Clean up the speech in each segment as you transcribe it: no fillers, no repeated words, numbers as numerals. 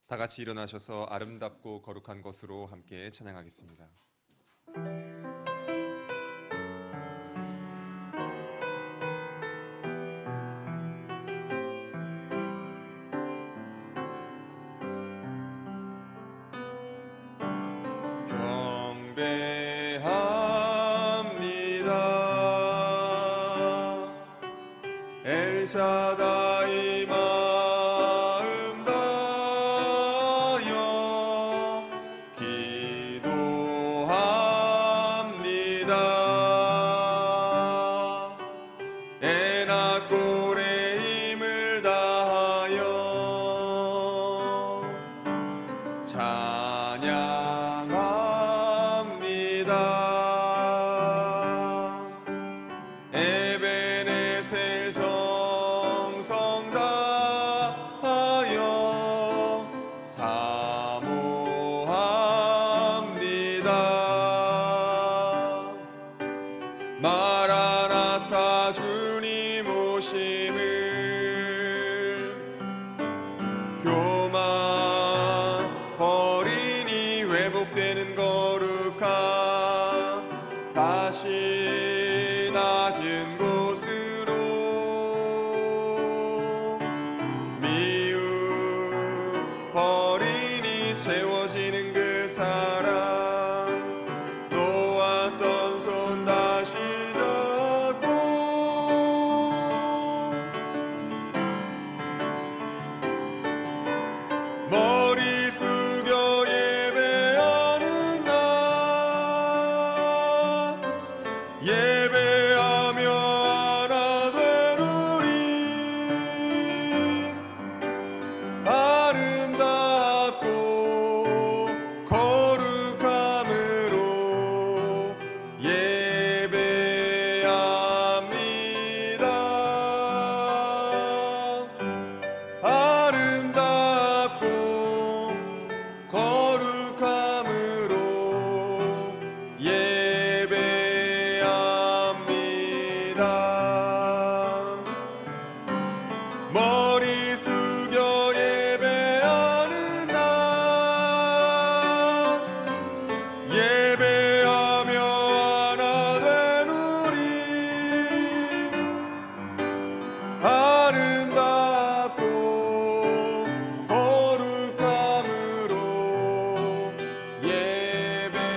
다 같이 일어나셔서 아름답고 거룩한 것으로 함께 찬양하겠습니다. 경배합니다. 엘샤다이 마음 다하여 기도합니다. 에나골에 힘을 다하여 찬양합니다. 에베네셀 정성 다하여 사모합니다. 마라나타 주님 오심을 교만 버리니 회복되는 거룩함 다시 낮은 곳으로 미움 버리니 채워지는 그 사랑 놓았던 손 다시 잡고 머리 숙여 예배하는 나 예배하며 하나 되노리. 아름답고 거룩함으로 예배합니다. 아름답고 거룩함으로 예배합니다. 머리 숙여 예배하는 나 예배하며 하나 되노리. 아름답고 거룩함으로 예배합니다.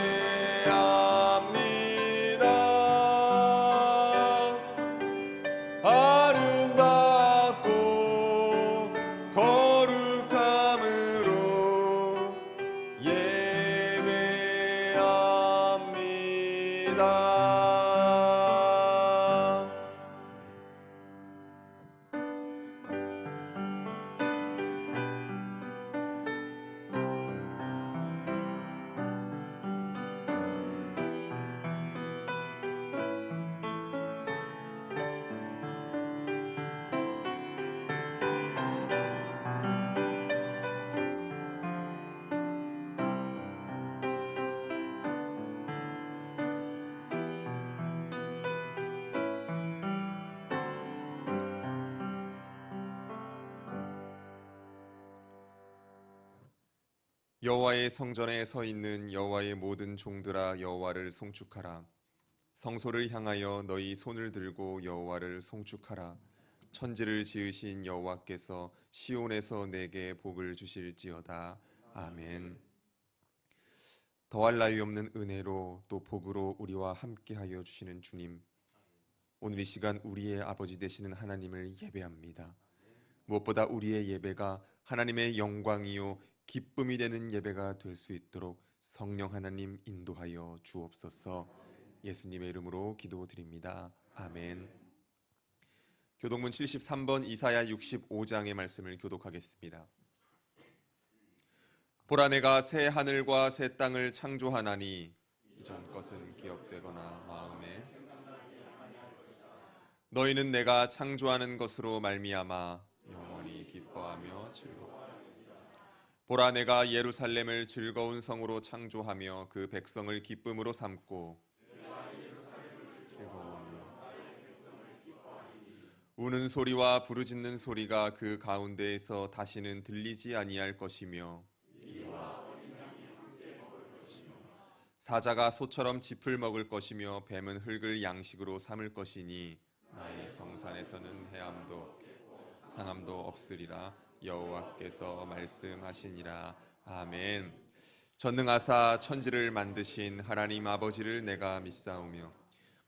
아름답고 거룩함으로 예배합니다. 여호와의 성전에 서 있는 여호와의 모든 종들아 여호와를 송축하라. 성소를 향하여 너희 손을 들고 여호와를 송축하라. 천지를 지으신 여호와께서 시온에서 내게 복을 주실지어다. 아멘. 더할 나위 없는 은혜로 또 복으로 우리와 함께하여 주시는 주님, 오늘 이 시간 우리의 아버지 되시는 하나님을 예배합니다. 무엇보다 우리의 예배가 하나님의 영광이요 기쁨이 되는 예배가 될 수 있도록 성령 하나님 인도하여 주옵소서. 예수님의 이름으로 기도드립니다. 아멘. 교독문 73번 이사야 65장의 말씀을 교독하겠습니다. 보라, 내가 새 하늘과 새 땅을 창조하나니 이전 것은 기억되거나 마음에 너희는 내가 창조하는 것으로 말미암아 영원히 기뻐하며 즐거워. 보라, 내가 예루살렘을 즐거운 성으로 창조하며 그 백성을 기쁨으로 삼고 우는 소리와 부르짖는 소리가 그 가운데에서 다시는 들리지 아니할 것이며 사자가 소처럼 짚을 먹을 것이며 뱀은 흙을 양식으로 삼을 것이니 나의 성산에서는 해함도 상함도 없으리라 여호와께서 말씀하시니라. 아멘. 전능하사 천지를 만드신 하나님 아버지를 내가 믿사오며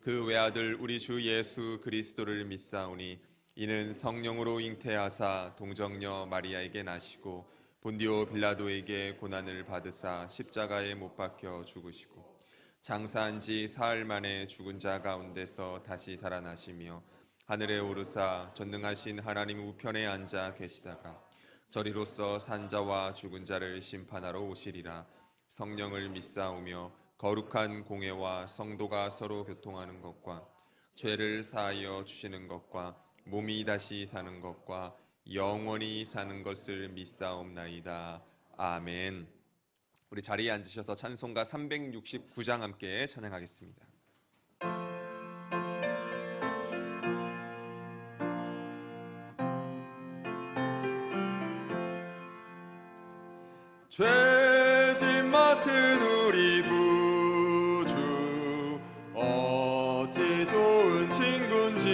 그 외아들 우리 주 예수 그리스도를 믿사오니 이는 성령으로 잉태하사 동정녀 마리아에게 나시고 본디오 빌라도에게 고난을 받으사 십자가에 못 박혀 죽으시고 장사한 지 사흘 만에 죽은 자 가운데서 다시 살아나시며 하늘에 오르사 전능하신 하나님 우편에 앉아 계시다가 저리로서 산자와 죽은 자를 심판하러 오시리라. 성령을 믿사오며 거룩한 공회와 성도가 서로 교통하는 것과 죄를 사하여 주시는 것과 몸이 다시 사는 것과 영원히 사는 것을 믿사옵나이다. 아멘. 우리 자리에 앉으셔서 찬송가 369장 함께 찬양하겠습니다. 죄짐 맡은 우리 구주 어찌 좋은 친구인지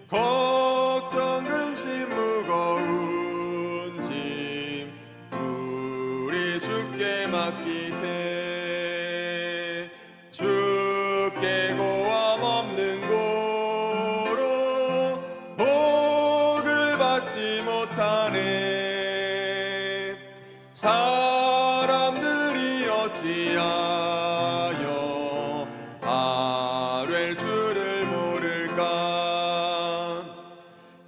걱정 근심 무거운 짐 우리 주께 맡기세. 주께 고함 없는 고로 복을 받지 못하네. 사람들이 어찌하여 아뢰 주를 모를까.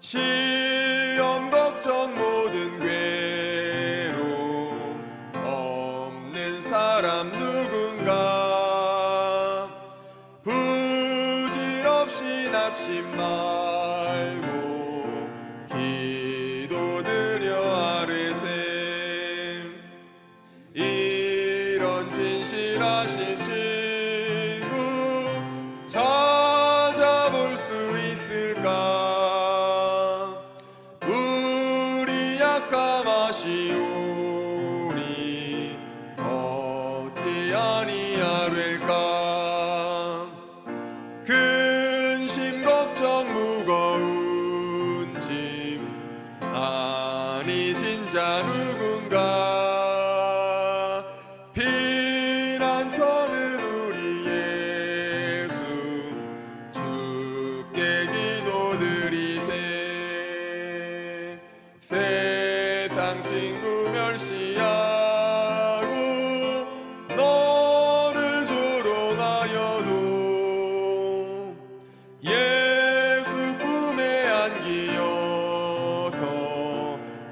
시험 걱정 모든 괴로움 없는 사람 누군가. 부질없이 낙심 말고 기도드려 아뢰세. 이런 진실하신 친구 찾아볼 수 있을까. 우리 약함 아시오니 어찌 아니하릴까. 근심 걱정 무거운 짐 아니신 자 누군가. 피난처는 우리 예수 주께 기도드리세. 세상 친구 멸시하고 너를 조롱하여도 예수 품에 안기어서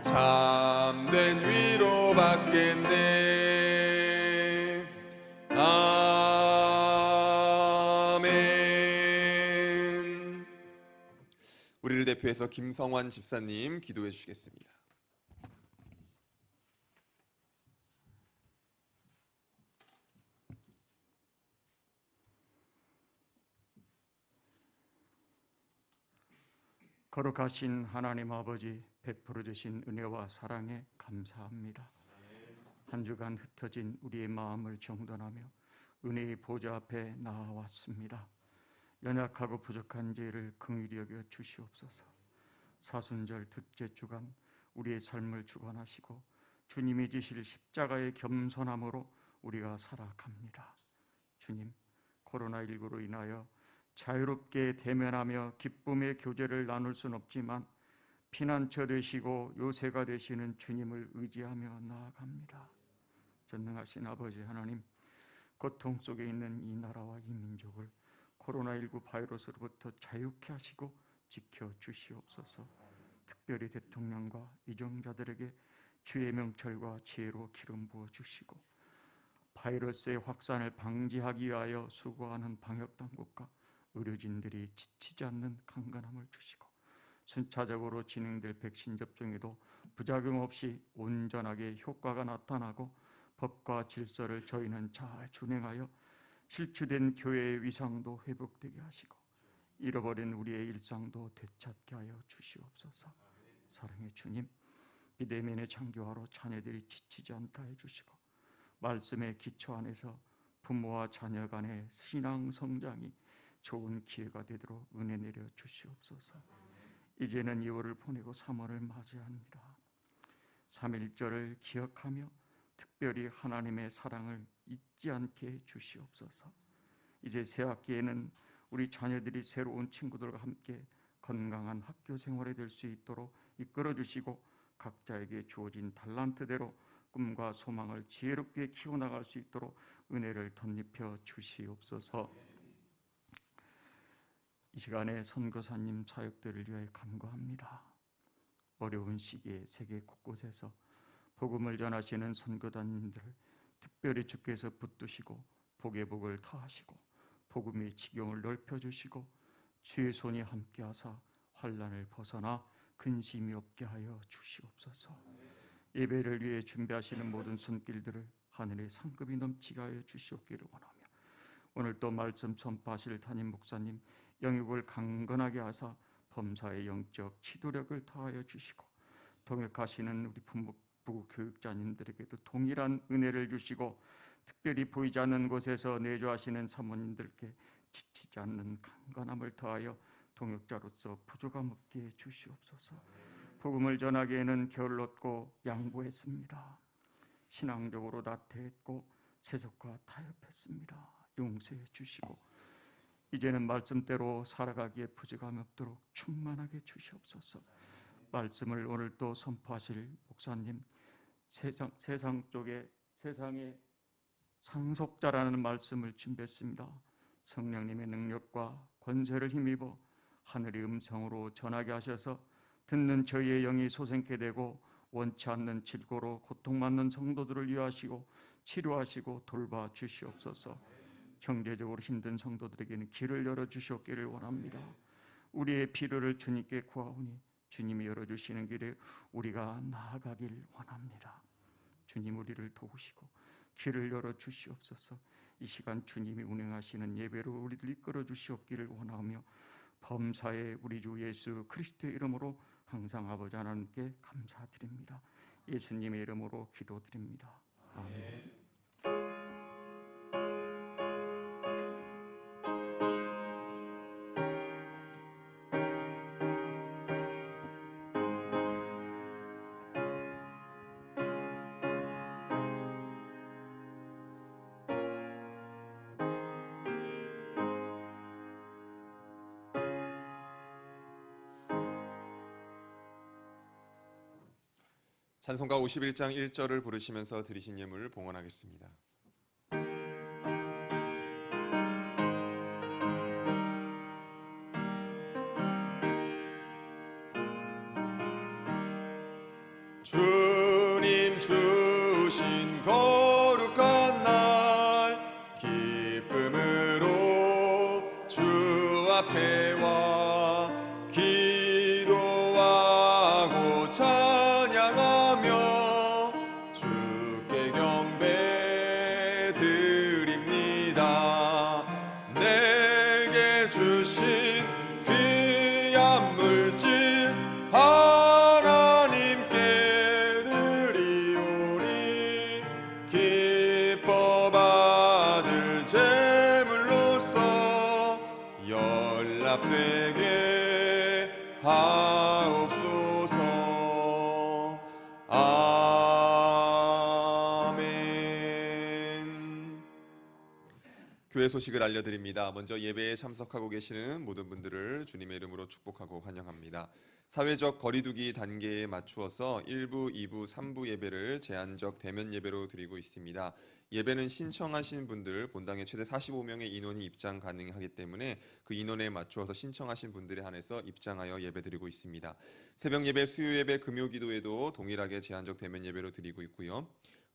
참된 위로 받겠네. 아멘. 우리를 대표해서 김성환 집사님 기도해 주시겠습니다. 거룩하신 하나님 아버지, 베풀어 주신 은혜와 사랑에 감사합니다. 한 주간 흩어진 우리의 마음을 정돈하며 은혜의 보좌 앞에 나아왔습니다. 연약하고 부족한 죄를 긍휼히 여겨 주시옵소서. 사순절 둘째 주간 우리의 삶을 주관하시고 주님이 지실 십자가의 겸손함으로 우리가 살아갑니다. 주님, 코로나19로 인하여 자유롭게 대면하며 기쁨의 교제를 나눌 순 없지만 피난처 되시고 요새가 되시는 주님을 의지하며 나아갑니다. 전능하신 아버지 하나님, 고통 속에 있는 이 나라와 이 민족을 코로나19 바이러스로부터 자유케 하시고 지켜주시옵소서. 특별히 대통령과 이정자들에게 주의 명철과 지혜로 기름 부어주시고 바이러스의 확산을 방지하기 위하여 수고하는 방역당국과 의료진들이 지치지 않는 강건함을 주시고 순차적으로 진행될 백신 접종에도 부작용 없이 온전하게 효과가 나타나고 법과 질서를 저희는 잘 준행하여 실추된 교회의 위상도 회복되게 하시고 잃어버린 우리의 일상도 되찾게 하여 주시옵소서. 사랑의 주님, 비대면의 장교하러 자녀들이 지치지 않게 해주시고 말씀의 기초 안에서 부모와 자녀 간의 신앙 성장이 좋은 기회가 되도록 은혜 내려 주시옵소서. 이제는 2월을 보내고 3월을 맞이합니다. 3.1절을 기억하며 특별히 하나님의 사랑을 잊지 않게 해 주시옵소서. 이제 새 학기에는 우리 자녀들이 새로운 친구들과 함께 건강한 학교 생활이 될 수 있도록 이끌어 주시고 각자에게 주어진 달란트대로 꿈과 소망을 지혜롭게 키워나갈 수 있도록 은혜를 덧입혀 주시옵소서. 이 시간에 선교사님 사역들을 위해 간구합니다. 어려운 시기에 세계 곳곳에서 복음을 전하시는 선교단님들을 특별히 주께서 붙드시고 복의 복을 더하시고 복음의 지경을 넓혀주시고 주의 손이 함께하사 환난을 벗어나 근심이 없게 하여 주시옵소서. 예배를 위해 준비하시는 모든 손길들을 하늘의 상급이 넘치게 하여 주시옵기를 원하며 오늘 또 말씀 전파하실 담임 목사님 영육을 강건하게 하사 범사의 영적 지도력을 더하여 주시고 동역하시는 우리 부부 교육자님들에게도 동일한 은혜를 주시고 특별히 보이지 않는 곳에서 내조하시는 사모님들께 지치지 않는 강건함을 더하여 동역자로서 부족함 없게 해 주시옵소서. 복음을 전하기에는 게을렀고 양보했습니다. 신앙적으로 나태했고 세속과 타협했습니다. 용서해 주시고 이제는 말씀대로 살아가기에 부족함이 없도록 충만하게 주시옵소서. 말씀을 오늘 또 선포하실 목사님 세상의 상속자라는 말씀을 준비했습니다. 성령님의 능력과 권세를 힘입어 하늘의 음성으로 전하게 하셔서 듣는 저희의 영이 솟게 되고 원치 않는 질고로 고통받는 성도들을 위하시고 치료하시고 돌봐 주시옵소서. 경제적으로 힘든 성도들에게는 길을 열어주시옵기를 원합니다. 우리의 필요를 주님께 구하오니 주님이 열어주시는 길에 우리가 나아가길 원합니다. 주님 우리를 도우시고 길을 열어주시옵소서. 이 시간 주님이 운행하시는 예배로 우리들 이끌어 주시옵기를 원하며 범사의 우리 주 예수 그리스도의 이름으로 항상 아버지 하나님께 감사드립니다. 예수님의 이름으로 기도드립니다. 아멘. 찬송가 51장 1절을 부르시면서 드리신 예물을 봉헌하겠습니다. 주님 주신 거룩한 날 기쁨으로 주 앞에 와 기도하고 찬양하며 주께 경배 드립니다. 내게 주신 귀한 물질 하나님께 드리오니 기뻐 받을 제물로서 연락되게 하옵소서. 아멘. 교회 소식을 알려드립니다. 먼저 예배에 참석하고 계시는 모든 분들을 주님의 이름으로 축복하고 환영합니다. 사회적 거리두기 단계에 맞추어서 1부, 2부, 3부 예배를 제한적 대면 예배로 드리고 있습니다. 예배는 신청하신 분들 본당에 최대 45명의 인원이 입장 가능하기 때문에 그 인원에 맞추어서 신청하신 분들에 한해서 입장하여 예배드리고 있습니다. 새벽 예배, 수요 예배, 금요 기도에도 동일하게 제한적 대면 예배로 드리고 있고요.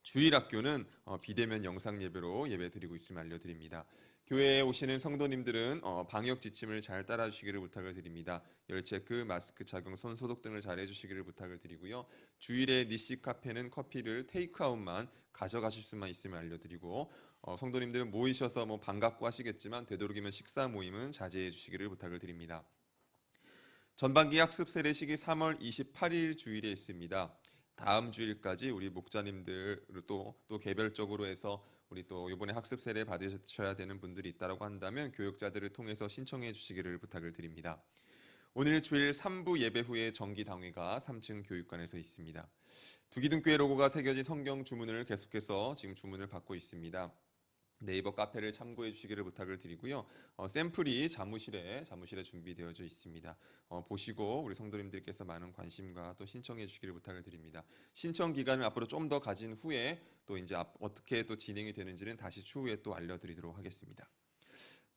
주일학교는 비대면 영상 예배로 예배 드리고 있음을 알려드립니다. 교회에 오시는 성도님들은 방역 지침을 잘 따라주시기를 부탁을 드립니다. 열체크, 마스크 착용, 손 소독 등을 잘 해주시기를 부탁을 드리고요. 주일에 니시 카페는 커피를 테이크아웃만 가져가실 수만 있음을 알려드리고, 성도님들은 모이셔서 반갑고 하시겠지만 되도록이면 식사 모임은 자제해 주시기를 부탁을 드립니다. 전반기 학습 세례식이 3월 28일 주일에 있습니다. 다음 주일까지 우리 목자님들 또 개별적으로 해서 우리 또 이번에 학습 세례 받으셔야 되는 분들이 있다고 한다면 교육자들을 통해서 신청해 주시기를 부탁을 드립니다. 오늘 주일 3부 예배 후에 정기 당회가 3층 교육관에서 있습니다. 두기둥교회 로고가 새겨진 성경 주문을 계속해서 지금 주문을 받고 있습니다. 네이버 카페를 참고해 주시기를 부탁을 드리고요. 샘플이 사무실에 준비되어져 있습니다. 보시고 우리 성도님들께서 많은 관심과 또 신청해 주시기를 부탁을 드립니다. 신청 기간을 앞으로 좀 더 가진 후에 또 이제 어떻게 또 진행이 되는지는 다시 추후에 또 알려드리도록 하겠습니다.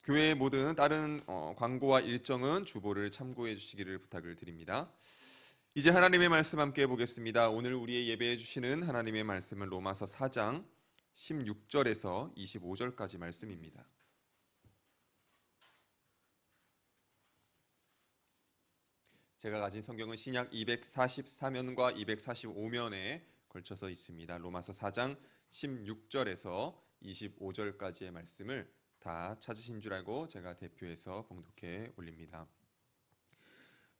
교회의 모든 다른 광고와 일정은 주보를 참고해 주시기를 부탁을 드립니다. 이제 하나님의 말씀 함께 보겠습니다. 오늘 우리의 예배해 주시는 하나님의 말씀은 로마서 4장 16절에서 25절까지 말씀입니다. 제가 가진 성경은 신약 244면과 245면에 걸쳐서 있습니다. 로마서 4장 16절에서 25절까지의 말씀을 다 찾으신 줄 알고 제가 대표해서 봉독해 올립니다.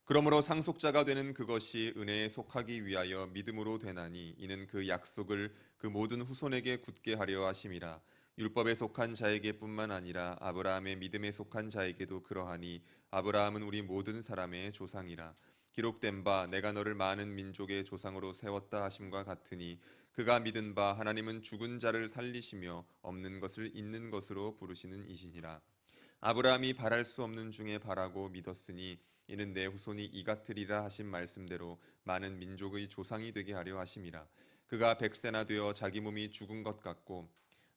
그러므로 상속자가 되는 그것이 은혜에 속하기 위하여 믿음으로 되나니 이는 그 약속을 그 모든 후손에게 굳게 하려 하심이라. 율법에 속한 자에게뿐만 아니라 아브라함의 믿음에 속한 자에게도 그러하니 아브라함은 우리 모든 사람의 조상이라. 기록된 바 내가 너를 많은 민족의 조상으로 세웠다 하심과 같으니 그가 믿은 바 하나님은 죽은 자를 살리시며 없는 것을 있는 것으로 부르시는 이시니라. 아브라함이 바랄 수 없는 중에 바라고 믿었으니 이는 내 후손이 이 같으리라 하신 말씀대로 많은 민족의 조상이 되게 하려 하심이라. 그가 100세나 되어 자기 몸이 죽은 것 같고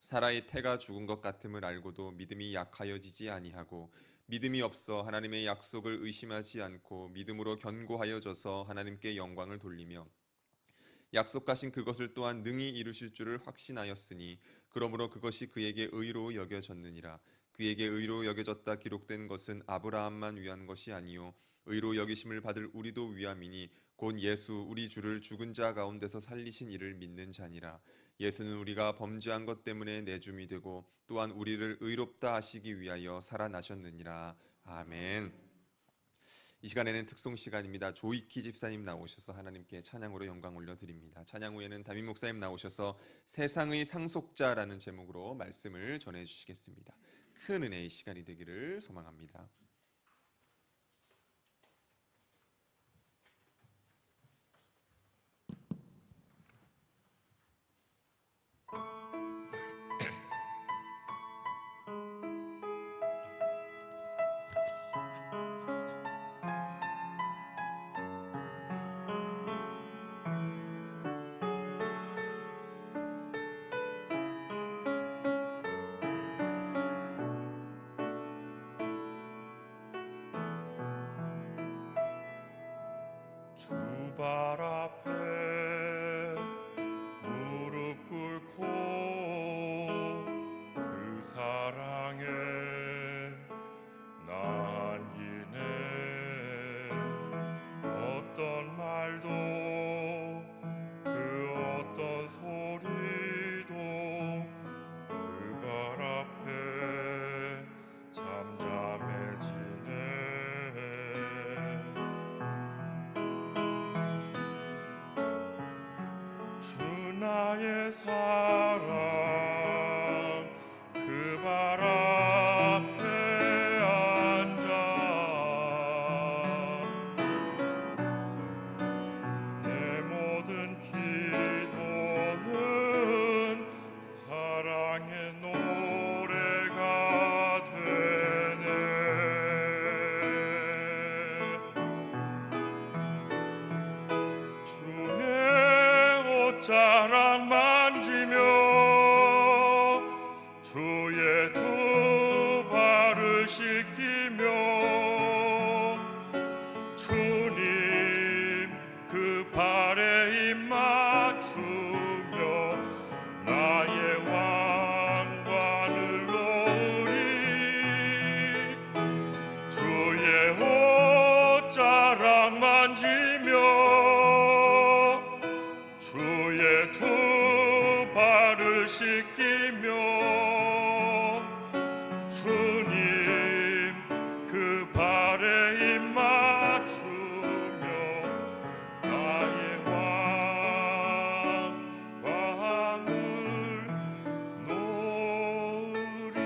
사라의 태가 죽은 것 같음을 알고도 믿음이 약하여지지 아니하고 믿음이 없어 하나님의 약속을 의심하지 않고 믿음으로 견고하여져서 하나님께 영광을 돌리며 약속하신 그것을 또한 능히 이루실 줄을 확신하였으니 그러므로 그것이 그에게 의로 여겨졌느니라. 그에게 의로 여겨졌다 기록된 것은 아브라함만 위한 것이 아니요 의로 여기심을 받을 우리도 위함이니 곧 예수 우리 주를 죽은 자 가운데서 살리신 이를 믿는 자니라. 예수는 우리가 범죄한 것 때문에 내줌이 되고 또한 우리를 의롭다 하시기 위하여 살아나셨느니라. 아멘. 이 시간에는 특송 시간입니다. 조이키 집사님 나오셔서 하나님께 찬양으로 영광 올려드립니다. 찬양 후에는 담임 목사님 나오셔서 세상의 상속자라는 제목으로 말씀을 전해주시겠습니다. 큰 은혜의 시간이 되기를 소망합니다. 주발 앞에 무릎 꿇고 그 사랑에 남기네. 어떤 말도 그 어떤 소리도 그 발 앞에 잠잠해지네. 나의 사랑 그 발 앞에 앉아 내 모든 기도는 사랑의 노래가 되네. 주의 옷자락 만지며 주의 두 발을 씻기며 주님 그 발에 입 맞추며 발을 씻기며 주님 그 발에 입 맞추며 나의 왕관을 놓으리.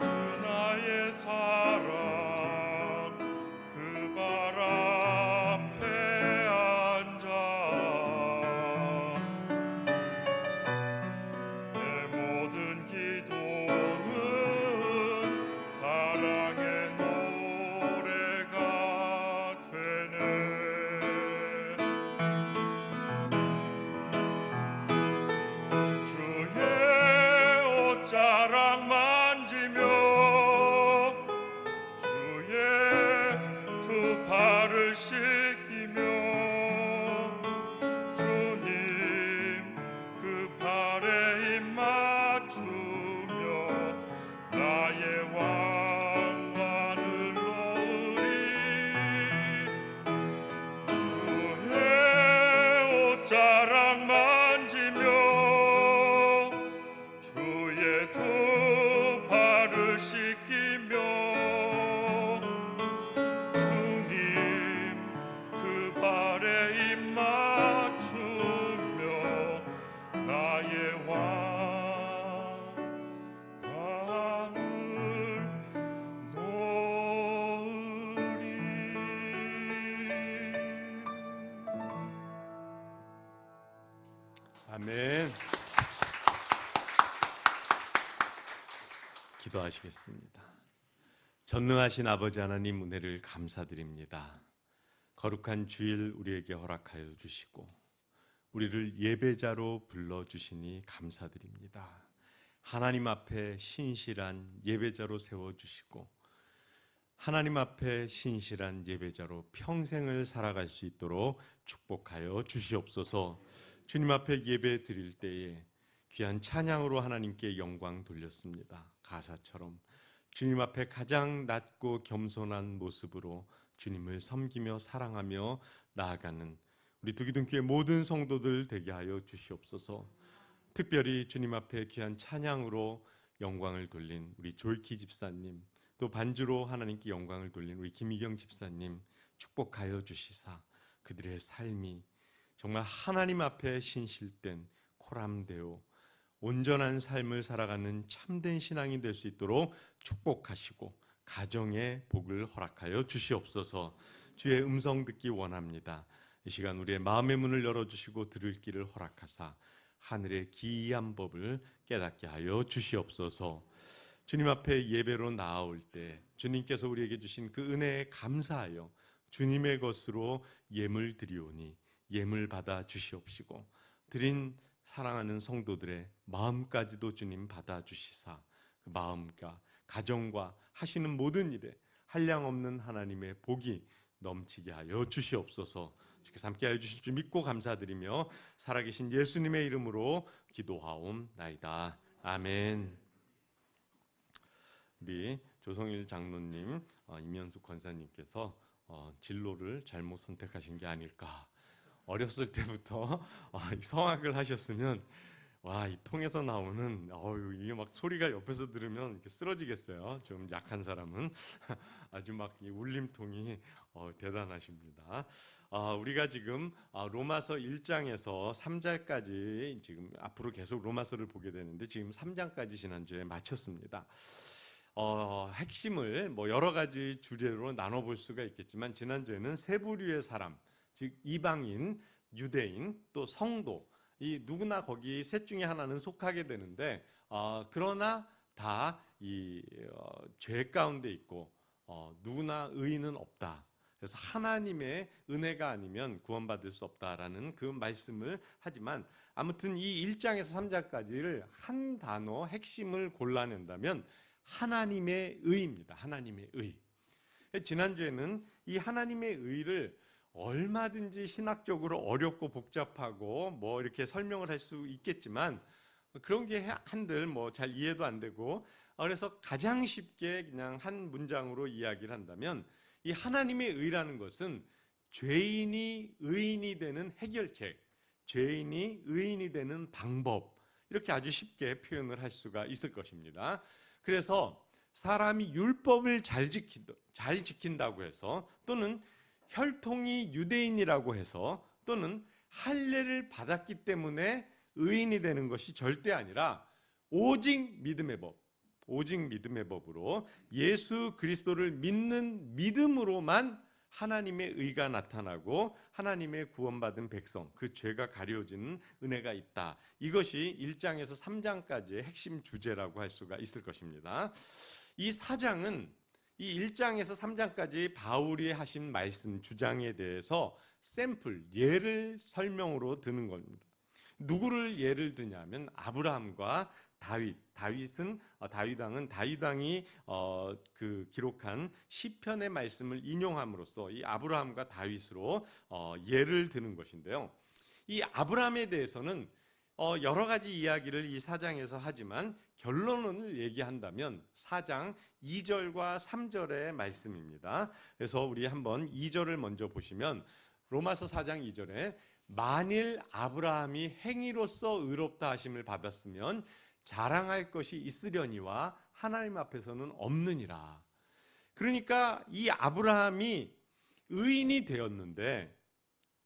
주 나의 사랑 그 발 앞에 앉아 내 모든 기도는 사랑의 노래가 되네. 주의 옷자락 만지며 주의 두 발을 씻기며 주님 그 발에 입 맞추며 나의 왕관을 놓으리. 주의 옷자락 만지며 주의 두 발을 씻기며 주님 그 발에 입 맞추며 나의 왕관을 놓으리. 아멘. 기도하시겠습니다. 전능하신 아버지 하나님, 은혜를 감사드립니다. 거룩한 주일 우리에게 허락하여 주시고 우리를 예배자로 불러주시니 감사드립니다. 하나님 앞에 신실한 예배자로 세워주시고 하나님 앞에 신실한 예배자로 평생을 살아갈 수 있도록 축복하여 주시옵소서. 주님 앞에 예배 드릴 때에 귀한 찬양으로 하나님께 영광 돌렸습니다. 가사처럼 주님 앞에 가장 낮고 겸손한 모습으로 주님을 섬기며 사랑하며 나아가는 우리 두기둥교회 모든 성도들 되게 하여 주시옵소서. 특별히 주님 앞에 귀한 찬양으로 영광을 돌린 우리 조이키 집사님, 또 반주로 하나님께 영광을 돌린 우리 김희경 집사님 축복하여 주시사 그들의 삶이 정말 하나님 앞에 신실된 코람되어 온전한 삶을 살아가는 참된 신앙이 될 수 있도록 축복하시고 가정의 복을 허락하여 주시옵소서. 주의 음성 듣기 원합니다. 이 시간 우리의 마음의 문을 열어주시고 들을 길을 허락하사 하늘의 기이한 법을 깨닫게 하여 주시옵소서. 주님 앞에 예배로 나아올 때 주님께서 우리에게 주신 그 은혜에 감사하여 주님의 것으로 예물 드리오니 예물 받아 주시옵시고 드린 사랑하는 성도들의 마음까지도 주님 받아 주시사 그 마음과 가정과 하시는 모든 일에 한량없는 하나님의 복이 넘치게 하여 주시옵소서. 주께서 함께하여 주실 줄 믿고 감사드리며 살아계신 예수님의 이름으로 기도하옵나이다. 아멘. 우리 조성일 장로님, 임현숙 권사님께서 진로를 잘못 선택하신 게 아닐까. 어렸을 때부터 성악을 하셨으면 이 통에서 나오는 이게 막 소리가 옆에서 들으면 이렇게 쓰러지겠어요. 좀 약한 사람은 아주 막 이 울림통이 대단하십니다. 우리가 지금 로마서 1장에서 3장까지 지금 앞으로 계속 로마서를 보게 되는데 지금 3장까지 지난주에 마쳤습니다. 핵심을 여러 가지 주제로 나눠볼 수가 있겠지만 지난주에는 세 부류의 사람, 즉 이방인, 유대인, 또 성도, 이 누구나 거기 셋 중에 하나는 속하게 되는데 그러나 다 이 죄 가운데 있고 누구나 의인은 없다. 그래서 하나님의 은혜가 아니면 구원받을 수 없다라는 그 말씀을 하지만 아무튼 이 1장에서 3장까지를 한 단어 핵심을 골라낸다면 하나님의 의입니다. 하나님의 의. 지난주에는 이 하나님의 의를 얼마든지 신학적으로 어렵고 복잡하고 뭐 이렇게 설명을 할 수 있겠지만 그런 게 한들 뭐 잘 이해도 안 되고, 그래서 가장 쉽게 그냥 한 문장으로 이야기를 한다면 이 하나님의 의라는 것은 죄인이 의인이 되는 해결책, 죄인이 의인이 되는 방법, 이렇게 아주 쉽게 표현을 할 수가 있을 것입니다. 그래서 사람이 율법을 잘 지킨다고 해서, 또는 혈통이 유대인이라고 해서, 또는 할례를 받았기 때문에 의인이 되는 것이 절대 아니라 오직 믿음의 법으로 예수 그리스도를 믿는 믿음으로만 하나님의 의가 나타나고 하나님의 구원받은 백성, 그 죄가 가려지는 은혜가 있다. 이것이 1장에서 3장까지의 핵심 주제라고 할 수가 있을 것입니다. 이 4장은 이 1장에서 3장까지 바울이 하신 말씀 주장에 대해서 샘플, 예를 설명으로 드는 겁니다. 누구를 예를 드냐면 아브라함과 다윗 왕이 기록한 시편의 말씀을 인용함으로써 이 아브라함과 다윗으로 예를 드는 것인데요. 이 아브라함에 대해서는 여러 가지 이야기를 이 4장에서 하지만 결론을 얘기한다면 4장 2절과 3절의 말씀입니다. 그래서 우리 한번 2절을 먼저 보시면 로마서 4장 2절에 만일 아브라함이 행위로서 의롭다 하심을 받았으면 자랑할 것이 있으려니와 하나님 앞에서는 없느니라. 그러니까 이 아브라함이 의인이 되었는데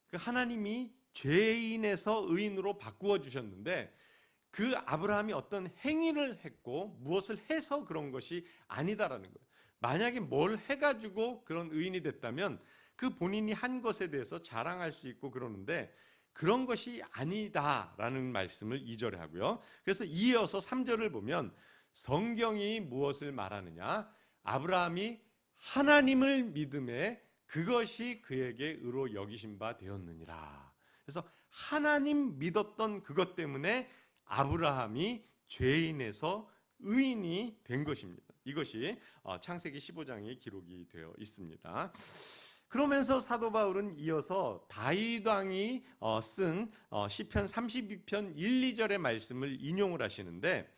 그 하나님이 죄인에서 의인으로 바꾸어 주셨는데 그 아브라함이 어떤 행위를 했고 무엇을 해서 그런 것이 아니다라는 거예요. 만약에 뭘 해가지고 그런 의인이 됐다면 그 본인이 한 것에 대해서 자랑할 수 있고 그러는데 그런 것이 아니다라는 말씀을 2절에 하고요. 그래서 이어서 3절을 보면 성경이 무엇을 말하느냐? 아브라함이 하나님을 믿음에 그것이 그에게 의로 여기신 바 되었느니라. 그래서 하나님 믿었던 그것 때문에 아브라함이 죄인에서 의인이 된 것입니다. 이것이 창세기 15장에 기록이 되어 있습니다. 그러면서 사도 바울은 이어서 다윗 왕이 쓴 시편 32편 1, 2절의 말씀을 인용을 하시는데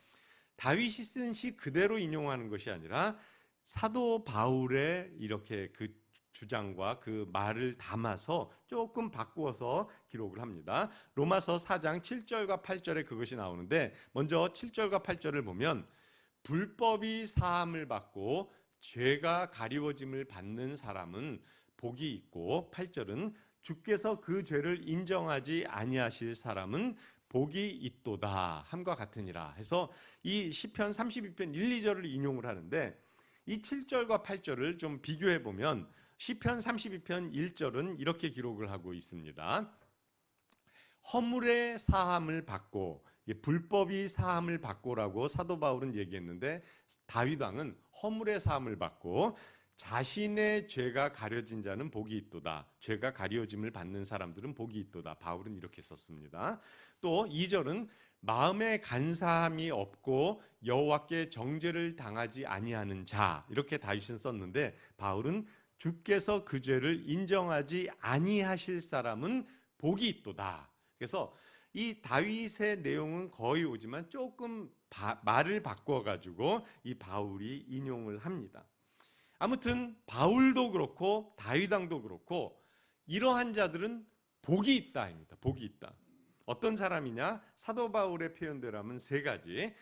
다윗이 쓴 시 그대로 인용하는 것이 아니라 사도 바울의 이렇게 그 주장과 그 말을 담아서 조금 바꾸어서 기록을 합니다. 로마서 4장 7절과 8절에 그것이 나오는데 먼저 7절과 8절을 보면 불법이 사함을 받고 죄가 가리워짐을 받는 사람은 복이 있고 8절은 주께서 그 죄를 인정하지 아니하실 사람은 복이 있도다 함과 같으니라 해서 이 시편 32편 1, 2절을 인용을 하는데 이 7절과 8절을 좀 비교해 보면 시편 32편 1절은 이렇게 기록을 하고 있습니다. 허물의 사함을 받고 불법이 사함을 받고라고 사도 바울은 얘기했는데 다윗 왕은 허물의 사함을 받고 자신의 죄가 가려진 자는 복이 있도다. 죄가 가려짐을 받는 사람들은 복이 있도다. 바울은 이렇게 썼습니다. 또 2절은 마음에 간사함이 없고 여호와께 정죄를 당하지 아니하는 자, 이렇게 다윗은 썼는데 바울은 주께서 그 죄를 인정하지 아니하실 사람은 복이 있도다. 그래서 이 다윗의 내용은 거의 오지만 조금 말을 바꿔가지고 이 바울이 인용을 합니다. 아무튼 바울도 그렇고 다윗 왕도 그렇고 이러한 자들은 복이 있다입니다. 복이 있다. 어떤 사람이냐? 사도 바울의 표현대로라면 세 가지.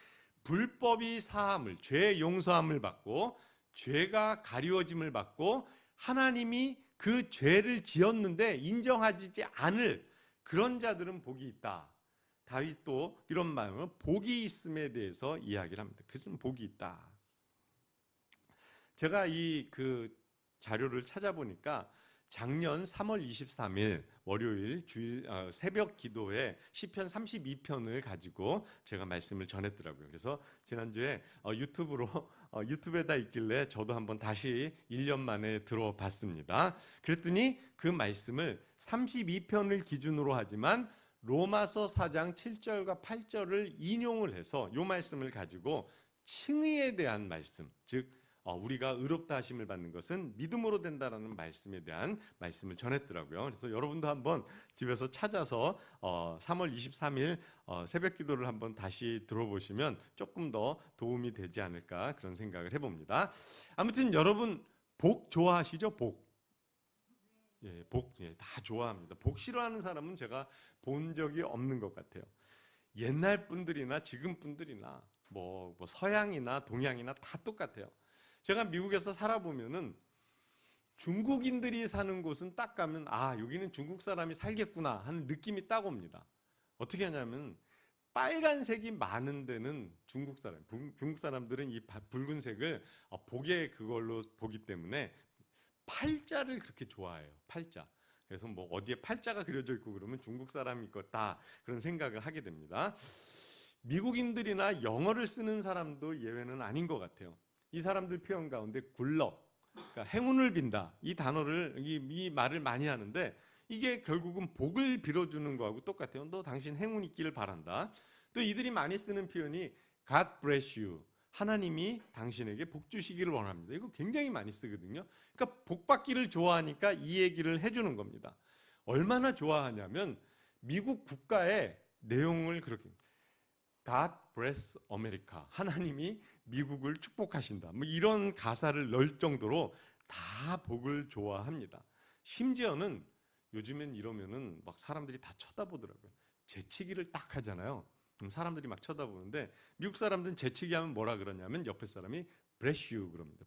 불법이 사함을, 죄의 용서함을 받고 죄가 가리워짐을 받고 하나님이 그 죄를 지었는데 인정하지 않을 그런 자들은 복이 있다. 다윗도 이런 말로 복이 있음에 대해서 이야기를 합니다. 그것은 복이 있다. 제가 이 자료를 찾아보니까 작년 3월 23일 월요일 주일 새벽 기도에 시편 32편을 가지고 제가 말씀을 전했더라고요. 그래서 지난주에 유튜브에다 있길래 저도 한번 다시 1년 만에 들어봤습니다. 그랬더니 그 말씀을 32편을 기준으로 하지만 로마서 4장 7절과 8절을 인용을 해서 이 말씀을 가지고 칭의에 대한 말씀, 즉 우리가 의롭다 하심을 받는 것은 믿음으로 된다라는 말씀에 대한 말씀을 전했더라고요. 그래서 여러분도 한번 집에서 찾아서 3월 23일 새벽 기도를 한번 다시 들어보시면 조금 더 도움이 되지 않을까 그런 생각을 해봅니다. 아무튼 여러분 복 좋아하시죠? 복. 예, 복, 예, 다 좋아합니다. 복 싫어하는 사람은 제가 본 적이 없는 것 같아요. 옛날 분들이나 지금 분들이나 뭐 서양이나 동양이나 다 똑같아요. 제가 미국에서 살아보면은 중국인들이 사는 곳은 딱 가면 여기는 중국 사람이 살겠구나 하는 느낌이 딱 옵니다. 어떻게 하냐면 빨간색이 많은 데는 중국 사람들은 이 붉은색을 복의 그걸로 보기 때문에 팔자를 그렇게 좋아해요. 팔자. 그래서 뭐 어디에 팔자가 그려져 있고 그러면 중국 사람일 거다 그런 생각을 하게 됩니다. 미국인들이나 영어를 쓰는 사람도 예외는 아닌 것 같아요. 이 사람들 표현 가운데 굴럭, 그러니까 행운을 빈다 이 단어를 이 말을 많이 하는데 이게 결국은 복을 빌어주는 거하고 똑같아요. 너 당신 행운 있기를 바란다. 또 이들이 많이 쓰는 표현이 God bless you. 하나님이 당신에게 복 주시기를 원합니다. 이거 굉장히 많이 쓰거든요. 그러니까 복 받기를 좋아하니까 이 얘기를 해주는 겁니다. 얼마나 좋아하냐면 미국 국가의 내용을 그렇게 God bless America. 하나님이 미국을 축복하신다. 뭐 이런 가사를 넣을 정도로 다 복을 좋아합니다. 심지어는 요즘엔 이러면은 막 사람들이 다 쳐다보더라고요. 재치기를 딱 하잖아요. 그럼 사람들이 막 쳐다보는데 미국 사람들은 재치기 하면 뭐라 그러냐면 옆에 사람이 bless you 그럽니다.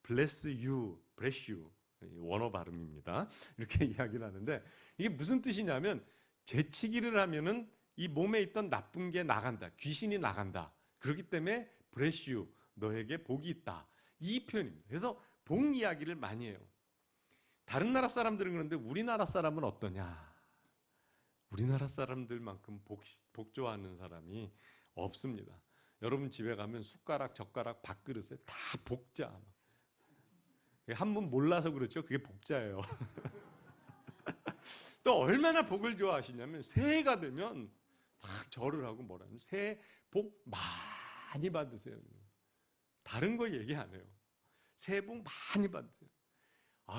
bless you, bless you. 원어 발음입니다. 이렇게 이야기를 하는데 이게 무슨 뜻이냐면 재치기를 하면은 이 몸에 있던 나쁜 게 나간다. 귀신이 나간다. 그렇기 때문에 bless you, 너에게 복이 있다. 이 표현입니다. 그래서 복 이야기를 많이 해요. 다른 나라 사람들은 그런데 우리나라 사람은 어떠냐? 우리나라 사람들만큼 복 좋아하는 사람이 없습니다. 여러분 집에 가면 숟가락, 젓가락, 밥그릇에 다 복자. 한 분 몰라서 그렇죠. 그게 복자예요. 또 얼마나 복을 좋아하시냐면 새해가 되면 딱 절을 하고 뭐라 하면 새해 복 많이 받으세요. 다른 거 얘기 안 해요. 새해 복 많이 받으세요.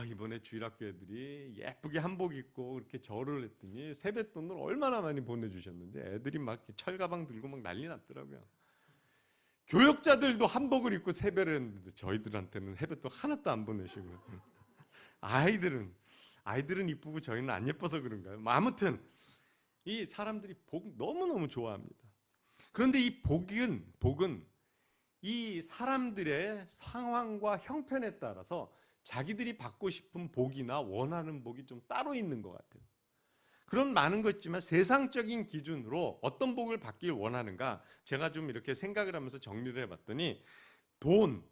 이번에 주일학교 애들이 예쁘게 한복 입고 이렇게 절을 했더니 세뱃돈을 얼마나 많이 보내주셨는지 애들이 막 철가방 들고 막 난리 났더라고요. 교역자들도 한복을 입고 세배를 했는데 저희들한테는 세뱃돈 하나도 안 보내시고요. 아이들은 이쁘고 저희는 안 예뻐서 그런가요? 아무튼 이 사람들이 복 너무너무 좋아합니다. 그런데 이 복은 이 사람들의 상황과 형편에 따라서 자기들이 받고 싶은 복이나 원하는 복이 좀 따로 있는 것 같아요. 그런 많은 거 있지만 세상적인 기준으로 어떤 복을 받길 원하는가 제가 좀 이렇게 생각을 하면서 정리를 해봤더니 돈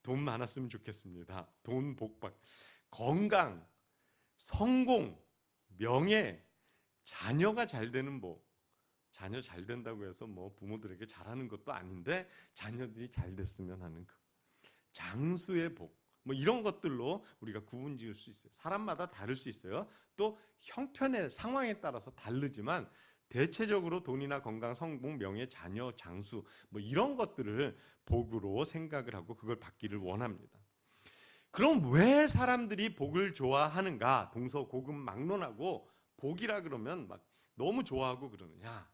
많았으면 좋겠습니다. 돈 복받 건강, 성공, 명예, 자녀가 잘 되는 복. 자녀 잘 된다고 해서 뭐 부모들에게 잘하는 것도 아닌데 자녀들이 잘 됐으면 하는 그 장수의 복. 뭐 이런 것들로 우리가 구분 지을 수 있어요. 사람마다 다를 수 있어요. 또 형편의 상황에 따라서 다르지만 대체적으로 돈이나 건강, 성공, 명예, 자녀, 장수 뭐 이런 것들을 복으로 생각을 하고 그걸 받기를 원합니다. 그럼 왜 사람들이 복을 좋아하는가? 동서고금막론하고 복이라 그러면 막 너무 좋아하고 그러느냐?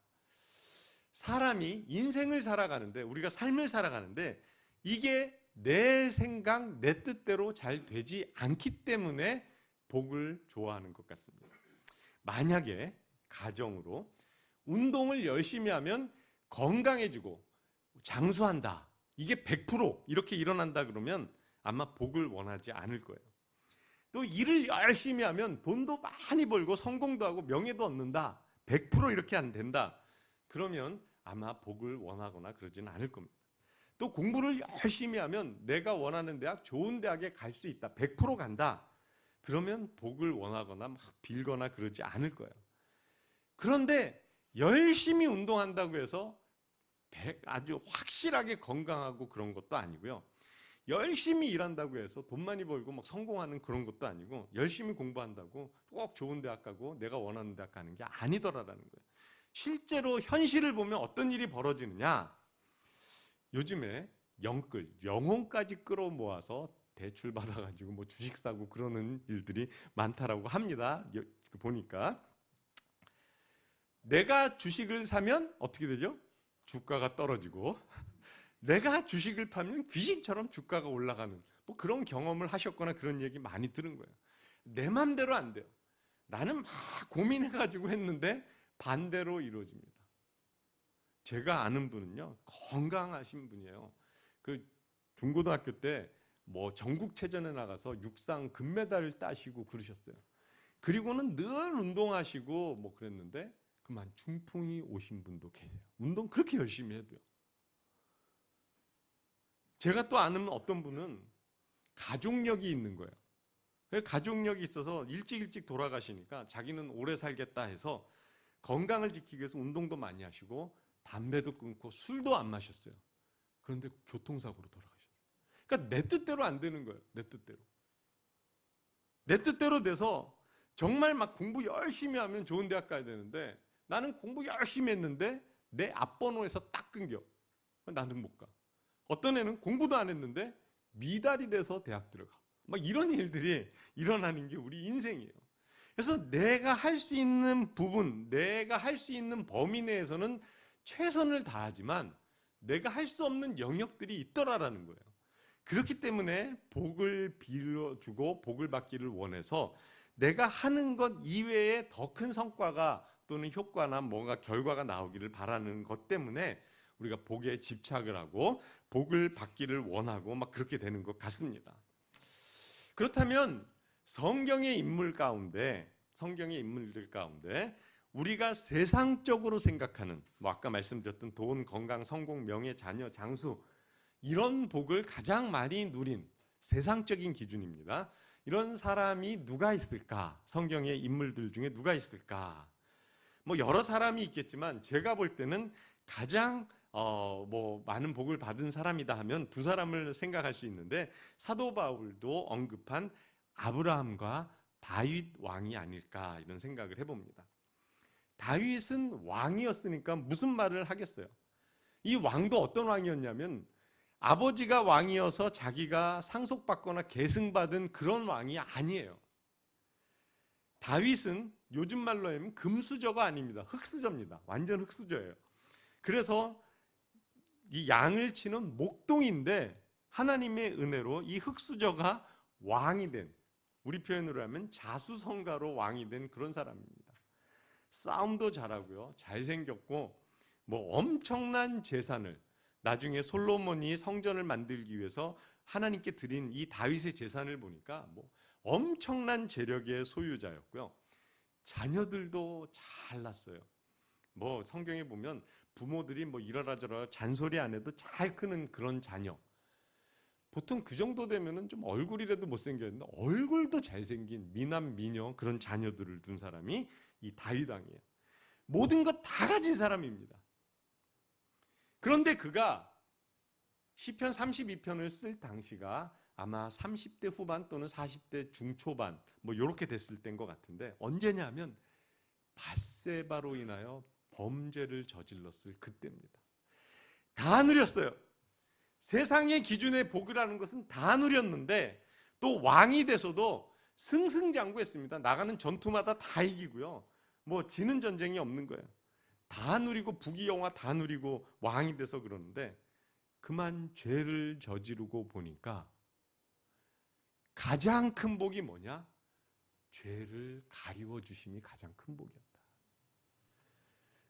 사람이 인생을 살아가는데 우리가 삶을 살아가는데 이게 내 생각, 내 뜻대로 잘 되지 않기 때문에 복을 좋아하는 것 같습니다. 만약에 가정으로 운동을 열심히 하면 건강해지고 장수한다. 이게 100% 이렇게 일어난다 그러면 아마 복을 원하지 않을 거예요. 또 일을 열심히 하면 돈도 많이 벌고 성공도 하고 명예도 얻는다. 100% 이렇게 안 된다. 그러면 아마 복을 원하거나 그러지는 않을 겁니다. 또 공부를 열심히 하면 내가 원하는 대학, 좋은 대학에 갈 수 있다. 100% 간다. 그러면 복을 원하거나 막 빌거나 그러지 않을 거예요. 그런데 열심히 운동한다고 해서 아주 확실하게 건강하고 그런 것도 아니고요. 열심히 일한다고 해서 돈 많이 벌고 막 성공하는 그런 것도 아니고, 열심히 공부한다고 꼭 좋은 대학 가고 내가 원하는 대학 가는 게 아니더라라는 거예요. 실제로 현실을 보면 어떤 일이 벌어지느냐? 요즘에 영혼까지 끌어모아서 대출 받아가지고 뭐 주식 사고 그러는 일들이 많다라고 합니다. 보니까 내가 주식을 사면 어떻게 되죠? 주가가 떨어지고, 내가 주식을 팔면 귀신처럼 주가가 올라가는 뭐 그런 경험을 하셨거나 그런 얘기 많이 들은 거예요. 내 맘대로 안 돼요. 나는 막 고민해가지고 했는데 반대로 이루어집니다. 제가 아는 분은요, 건강하신 분이에요. 그 중고등학교 때 뭐 전국체전에 나가서 육상 금메달을 따시고 그러셨어요. 그리고는 늘 운동하시고 뭐 그랬는데 그만 중풍이 오신 분도 계세요. 운동 그렇게 열심히 해도요. 제가 또 아는 어떤 분은 가족력이 있는 거예요. 가족력이 있어서 일찍 돌아가시니까 자기는 오래 살겠다 해서 건강을 지키기 위해서 운동도 많이 하시고 담배도 끊고 술도 안 마셨어요. 그런데 교통사고로 돌아가셨어요. 그러니까 내 뜻대로 안 되는 거예요. 내 뜻대로 돼서 정말 막 공부 열심히 하면 좋은 대학 가야 되는데 나는 공부 열심히 했는데 내 앞번호에서 딱 끊겨. 나는 못 가. 어떤 애는 공부도 안 했는데 미달이 돼서 대학 들어가. 막 이런 일들이 일어나는 게 우리 인생이에요. 그래서 내가 할 수 있는 부분, 내가 할 수 있는 범위 내에서는 최선을 다하지만 내가 할 수 없는 영역들이 있더라라는 거예요. 그렇기 때문에 복을 빌어주고 복을 받기를 원해서 내가 하는 것 이외에 더 큰 성과가 또는 효과나 뭔가 결과가 나오기를 바라는 것 때문에 우리가 복에 집착을 하고 복을 받기를 원하고 막 그렇게 되는 것 같습니다. 그렇다면 성경의 인물들 가운데 우리가 세상적으로 생각하는 뭐 아까 말씀드렸던 돈, 건강, 성공, 명예, 자녀, 장수 이런 복을 가장 많이 누린 세상적인 기준입니다. 이런 사람이 누가 있을까? 성경의 인물들 중에 누가 있을까? 뭐 여러 사람이 있겠지만 제가 볼 때는 가장 뭐 많은 복을 받은 사람이다 하면 두 사람을 생각할 수 있는데 사도 바울도 언급한 아브라함과 다윗 왕이 아닐까 이런 생각을 해봅니다. 다윗은 왕이었으니까 무슨 말을 하겠어요? 이 왕도 어떤 왕이었냐면 아버지가 왕이어서 자기가 상속받거나 계승받은 그런 왕이 아니에요. 다윗은 요즘 말로 하면 금수저가 아닙니다. 흙수저입니다. 완전 흙수저예요. 그래서 이 양을 치는 목동인데 하나님의 은혜로 이 흙수저가 왕이 된, 우리 표현으로 하면 자수성가로 왕이 된 그런 사람입니다. 싸움도 잘하고요. 잘생겼고 뭐 엄청난 재산을, 나중에 솔로몬이 성전을 만들기 위해서 하나님께 드린 이 다윗의 재산을 보니까 뭐 엄청난 재력의 소유자였고요. 자녀들도 잘 낳았어요. 뭐 성경에 보면 부모들이 뭐 이러라 저러라 잔소리 안 해도 잘 크는 그런 자녀. 보통 그 정도 되면은 좀 얼굴이라도 못생겼는데 얼굴도 잘생긴 미남 미녀 그런 자녀들을 둔 사람이 이 다윗 왕이에요. 모든 것 다 가진 사람입니다. 그런데 그가 시편 32편을 쓸 당시가 아마 30대 후반 또는 40대 중초반 뭐 이렇게 됐을 때인 것 같은데 언제냐면 밧세바로 인하여 범죄를 저질렀을 그때입니다. 다 누렸어요. 세상의 기준의 복이라는 것은 다 누렸는데 또 왕이 돼서도 승승장구했습니다. 나가는 전투마다 다 이기고요. 뭐 지는 전쟁이 없는 거예요. 다 누리고 부귀영화 다 누리고 왕이 돼서 그러는데 그만 죄를 저지르고 보니까 가장 큰 복이 뭐냐? 죄를 가리워 주심이 가장 큰 복이었다.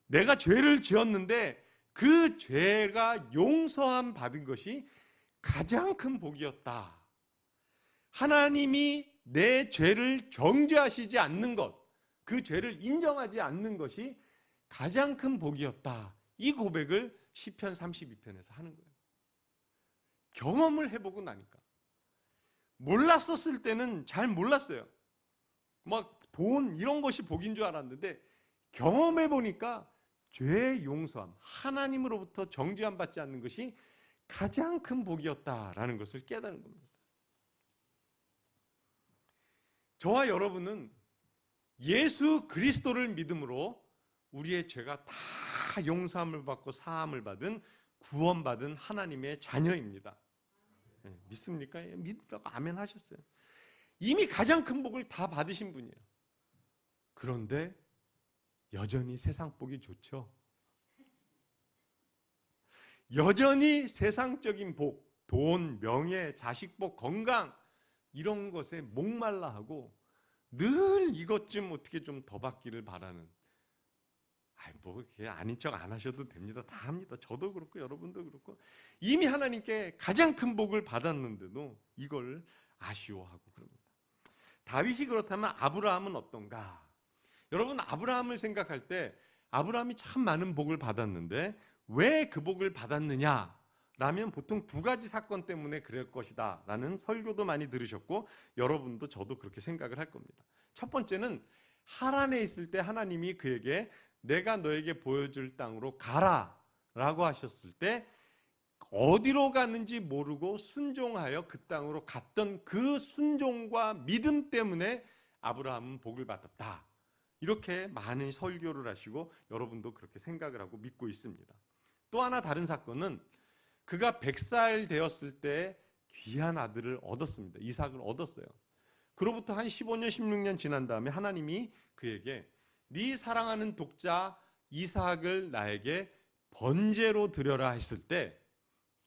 내가 죄를 지었는데 그 죄가 용서함 받은 것이 가장 큰 복이었다. 하나님이 내 죄를 정죄하시지 않는 것, 그 죄를 인정하지 않는 것이 가장 큰 복이었다. 이 고백을 시편 32편에서 하는 거예요. 경험을 해보고 나니까. 몰랐었을 때는 잘 몰랐어요. 막 돈 이런 것이 복인 줄 알았는데 경험해 보니까 죄의 용서함, 하나님으로부터 정죄함 받지 않는 것이 가장 큰 복이었다라는 것을 깨달은 겁니다. 저와 여러분은 예수 그리스도를 믿음으로 우리의 죄가 다 용서함을 받고 사함을 받은 구원받은 하나님의 자녀입니다. 믿습니까? 믿다고 아멘 하셨어요. 이미 가장 큰 복을 다 받으신 분이에요. 그런데 여전히 세상 복이 좋죠. 여전히 세상적인 복, 돈, 명예, 자식 복, 건강 이런 것에 목말라 하고 늘 이것 좀 어떻게 좀 더 받기를 바라는, 뭐 이렇게 아닌 척 안 하셔도 됩니다. 다 합니다. 저도 그렇고 여러분도 그렇고 이미 하나님께 가장 큰 복을 받았는데도 이걸 아쉬워하고 그럽니다. 다윗이 그렇다면 아브라함은 어떤가? 여러분, 아브라함을 생각할 때 아브라함이 참 많은 복을 받았는데 왜 그 복을 받았느냐? 라면 보통 두 가지 사건 때문에 그럴 것이다 라는 설교도 많이 들으셨고 여러분도 저도 그렇게 생각을 할 겁니다. 첫 번째는 하란에 있을 때 하나님이 그에게 내가 너에게 보여줄 땅으로 가라 라고 하셨을 때 어디로 갔는지 모르고 순종하여 그 땅으로 갔던 그 순종과 믿음 때문에 아브라함은 복을 받았다. 이렇게 많은 설교를 하시고 여러분도 그렇게 생각을 하고 믿고 있습니다. 또 하나 다른 사건은 그가 100살 되었을 때 귀한 아들을 얻었습니다. 이삭을 얻었어요. 그로부터 한 15년 16년 지난 다음에 하나님이 그에게 네 사랑하는 독자 이삭을 나에게 번제로 드려라 했을 때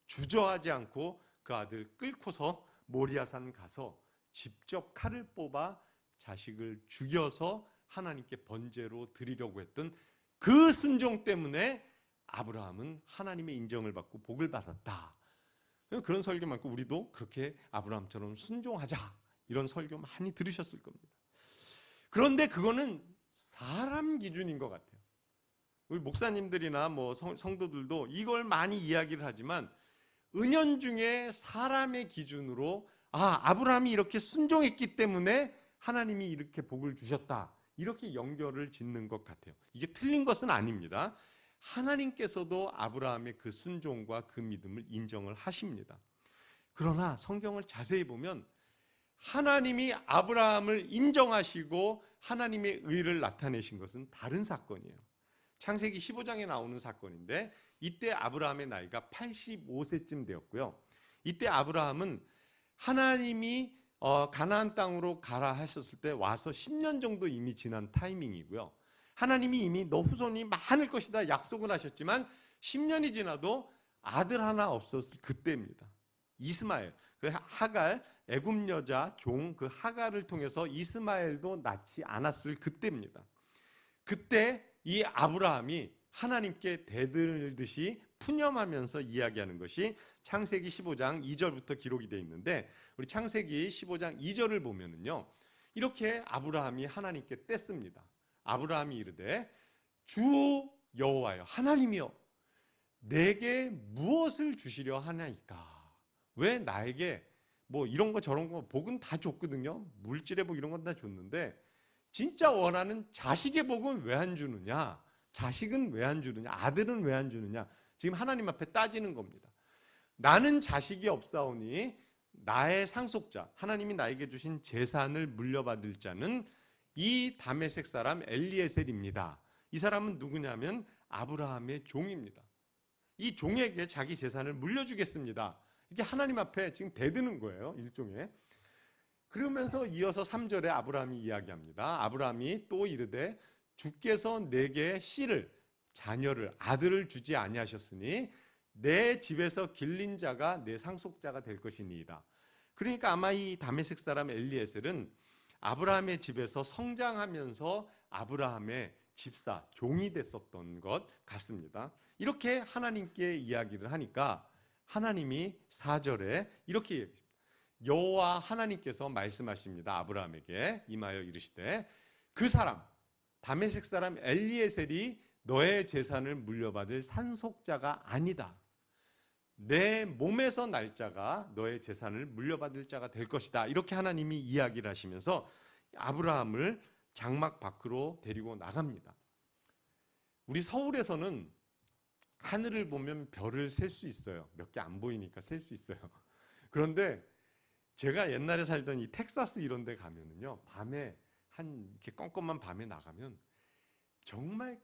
주저하지 않고 그 아들 끌고서 모리아산 가서 직접 칼을 뽑아 자식을 죽여서 하나님께 번제로 드리려고 했던 그 순종 때문에 아브라함은 하나님의 인정을 받고 복을 받았다. 그런 설교 많고 우리도 그렇게 아브라함처럼 순종하자 이런 설교 많이 들으셨을 겁니다. 그런데 그거는 사람 기준인 것 같아요. 우리 목사님들이나 뭐 성도들도 이걸 많이 이야기를 하지만 은연중에 사람의 기준으로 아브라함이 이렇게 순종했기 때문에 하나님이 이렇게 복을 주셨다. 이렇게 연결을 짓는 것 같아요. 이게 틀린 것은 아닙니다. 하나님께서도 아브라함의 그 순종과 그 믿음을 인정을 하십니다. 그러나 성경을 자세히 보면 하나님이 아브라함을 인정하시고 하나님의 의를 나타내신 것은 다른 사건이에요. 창세기 15장에 나오는 사건인데 이때 아브라함의 나이가 85세쯤 되었고요. 이때 아브라함은 하나님이 가나안 땅으로 가라 하셨을 때 와서 10년 정도 이미 지난 타이밍이고요. 하나님이 이미 너 후손이 많을 것이다 약속을 하셨지만 10년이 지나도 아들 하나 없었을 그때입니다. 이스마엘, 그 하갈, 애굽 여자 종 그 하갈을 통해서 이스마엘도 낳지 않았을 그때입니다. 그때 이 아브라함이 하나님께 대들듯이 푸념하면서 이야기하는 것이 창세기 15장 2절부터 기록이 되어 있는데 우리 창세기 15장 2절을 보면은요 이렇게 아브라함이 하나님께 뗐습니다. 아브라함이 이르되 주 여호와여 하나님이여 내게 무엇을 주시려 하나이까? 왜 나에게 뭐 이런 거 저런 거 복은 다 줬거든요. 물질의 복 이런 건 다 줬는데 진짜 원하는 자식의 복은 왜 안 주느냐? 자식은 왜 안 주느냐? 아들은 왜 안 주느냐? 지금 하나님 앞에 따지는 겁니다. 나는 자식이 없사오니 나의 상속자 하나님이 나에게 주신 재산을 물려받을 자는 이 다메섹 사람 엘리에셀입니다. 이 사람은 누구냐면 아브라함의 종입니다. 이 종에게 자기 재산을 물려주겠습니다. 이게 하나님 앞에 지금 대드는 거예요. 일종의. 그러면서 이어서 3절에 아브라함이 이야기합니다. 아브라함이 또 이르되 주께서 내게 씨를 자녀를 아들을 주지 아니하셨으니 내 집에서 길린 자가 내 상속자가 될 것이니이다. 그러니까 아마 이 다메섹 사람 엘리에셀은 아브라함의 집에서 성장하면서 아브라함의 집사, 종이 됐었던 것 같습니다. 이렇게 하나님께 이야기를 하니까 하나님이 4절에 이렇게 여호와 하나님께서 말씀하십니다. 아브라함에게 임하여 이르시되 그 사람 다메섹 사람 엘리에셀이 너의 재산을 물려받을 상속자가 아니다. 내 몸에서 날 자가 너의 재산을 물려받을 자가 될 것이다. 이렇게 하나님이 이야기를 하시면서 아브라함을 장막 밖으로 데리고 나갑니다. 우리 서울에서는 하늘을 보면 별을 셀 수 있어요. 몇 개 안 보이니까 셀 수 있어요. 그런데 제가 옛날에 살던 이 텍사스 이런 데 가면은요, 밤에 이렇게 껌껌한 밤에 나가면 정말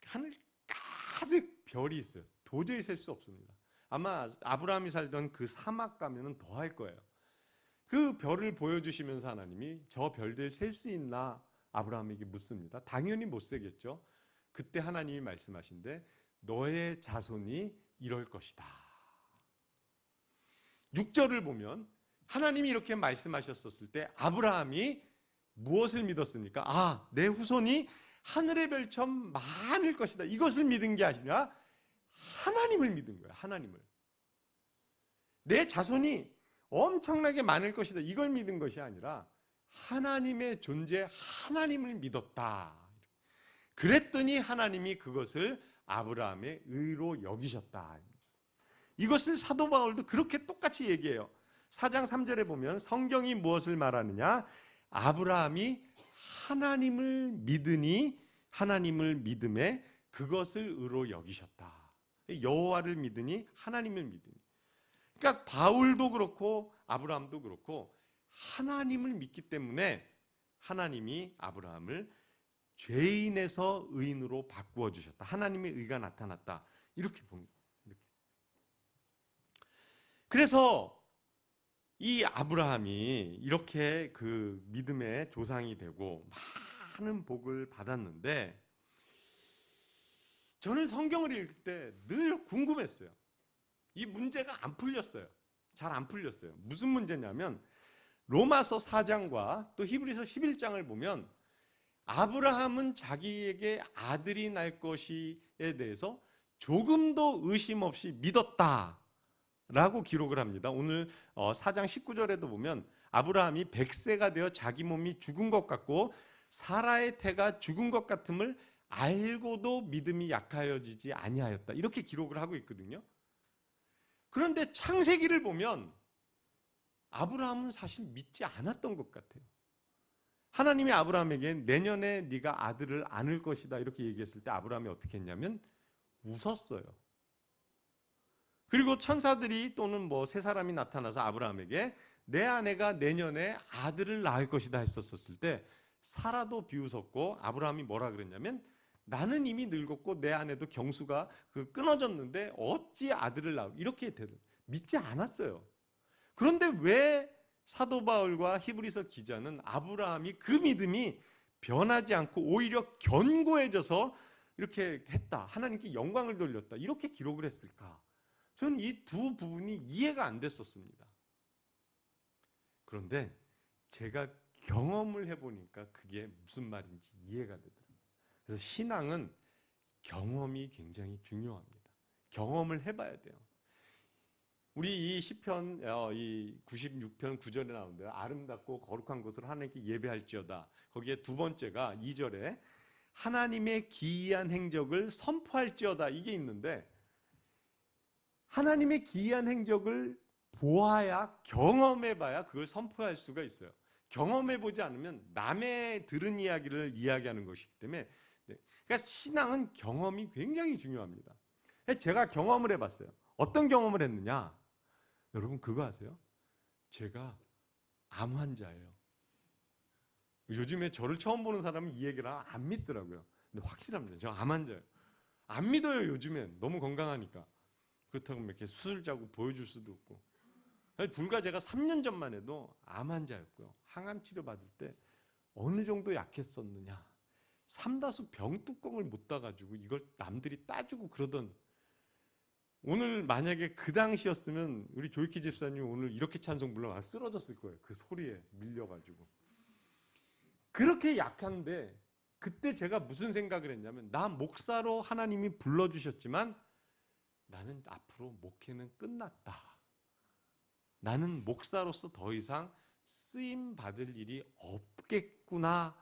하늘 가득 별이 있어요. 도저히 셀 수 없습니다. 아마 아브라함이 살던 그 사막 가면은 더 할 거예요. 그 별을 보여주시면서 하나님이 저 별들 셀 수 있나 아브라함에게 묻습니다. 당연히 못 세겠죠. 그때 하나님이 말씀하신데 너의 자손이 이럴 것이다. 6절을 보면 하나님이 이렇게 말씀하셨었을 때 아브라함이 무엇을 믿었습니까? 아, 내 후손이 하늘의 별처럼 많을 것이다. 이것을 믿은 게 아니라 하나님을 믿은 거예요. 하나님을. 내 자손이 엄청나게 많을 것이다. 이걸 믿은 것이 아니라 하나님의 존재, 하나님을 믿었다. 그랬더니 하나님이 그것을 아브라함의 의로 여기셨다. 이것을 사도 바울도 그렇게 똑같이 얘기해요. 4장 3절에 보면 성경이 무엇을 말하느냐? 아브라함이 하나님을 믿으니 하나님을 믿음에 그것을 의로 여기셨다. 여호와를 믿으니 하나님을 믿으니. 그러니까 바울도 그렇고 아브라함도 그렇고 하나님을 믿기 때문에 하나님이 아브라함을 죄인에서 의인으로 바꾸어 주셨다. 하나님의 의가 나타났다. 이렇게 봅니다. 그래서 이 아브라함이 이렇게 그 믿음의 조상이 되고 많은 복을 받았는데 저는 성경을 읽을 때 늘 궁금했어요. 이 문제가 안 풀렸어요. 잘 안 풀렸어요. 무슨 문제냐면 로마서 4장과 또 히브리서 11장을 보면 아브라함은 자기에게 아들이 날 것이에 대해서 조금도 의심 없이 믿었다 라고 기록을 합니다. 오늘 4장 19절에도 보면 아브라함이 100세가 되어 자기 몸이 죽은 것 같고 사라의 태가 죽은 것 같음을 알고도 믿음이 약하여지지 아니하였다. 이렇게 기록을 하고 있거든요. 그런데 창세기를 보면 아브라함은 사실 믿지 않았던 것 같아요. 하나님이 아브라함에게 내년에 네가 아들을 안을 것이다 이렇게 얘기했을 때 아브라함이 어떻게 했냐면 웃었어요. 그리고 천사들이 또는 뭐 세 사람이 나타나서 아브라함에게 내 아내가 내년에 아들을 낳을 것이다 했었을 때 사라도 비웃었고 아브라함이 뭐라 그랬냐면 나는 이미 늙었고 내 아내도 경수가 끊어졌는데 어찌 아들을 낳을 이렇게 믿지 않았어요. 그런데 왜 사도 바울과 히브리서 기자는 아브라함이 그 믿음이 변하지 않고 오히려 견고해져서 이렇게 했다. 하나님께 영광을 돌렸다. 이렇게 기록을 했을까? 저는 이 두 부분이 이해가 안 됐었습니다. 그런데 제가 경험을 해보니까 그게 무슨 말인지 이해가 되더라고요. 그래서 신앙은 경험이 굉장히 중요합니다. 경험을 해봐야 돼요. 우리 이 시편 이 96편 9절에 나오는데요. 아름답고 거룩한 곳을 하나님께 예배할지어다. 거기에 두 번째가 2절에 하나님의 기이한 행적을 선포할지어다 이게 있는데 하나님의 기이한 행적을 보아야 경험해봐야 그걸 선포할 수가 있어요. 경험해보지 않으면 남의 들은 이야기를 이야기하는 것이기 때문에 그러니까 신앙은 경험이 굉장히 중요합니다. 제가 경험을 해봤어요. 어떤 경험을 했느냐? 여러분 그거 아세요? 제가 암 환자예요. 요즘에 저를 처음 보는 사람은 이 얘기를 안 믿더라고요. 근데 확실합니다. 저 암 환자예요. 안 믿어요 요즘엔. 너무 건강하니까. 그렇다고 이렇게 수술 자고 보여줄 수도 없고. 불과 제가 3년 전만 해도 암 환자였고요. 항암 치료 받을 때 어느 정도 약했었느냐. 삼다수 병뚜껑을 못 따가지고 이걸 남들이 따주고 그러던 오늘 만약에 그 당시였으면 우리 조이키 집사님 오늘 이렇게 찬송 불러면 쓰러졌을 거예요. 그 소리에 밀려가지고. 그렇게 약한데 그때 제가 무슨 생각을 했냐면 나 목사로 하나님이 불러주셨지만 나는 앞으로 목회는 끝났다. 나는 목사로서 더 이상 쓰임 받을 일이 없겠구나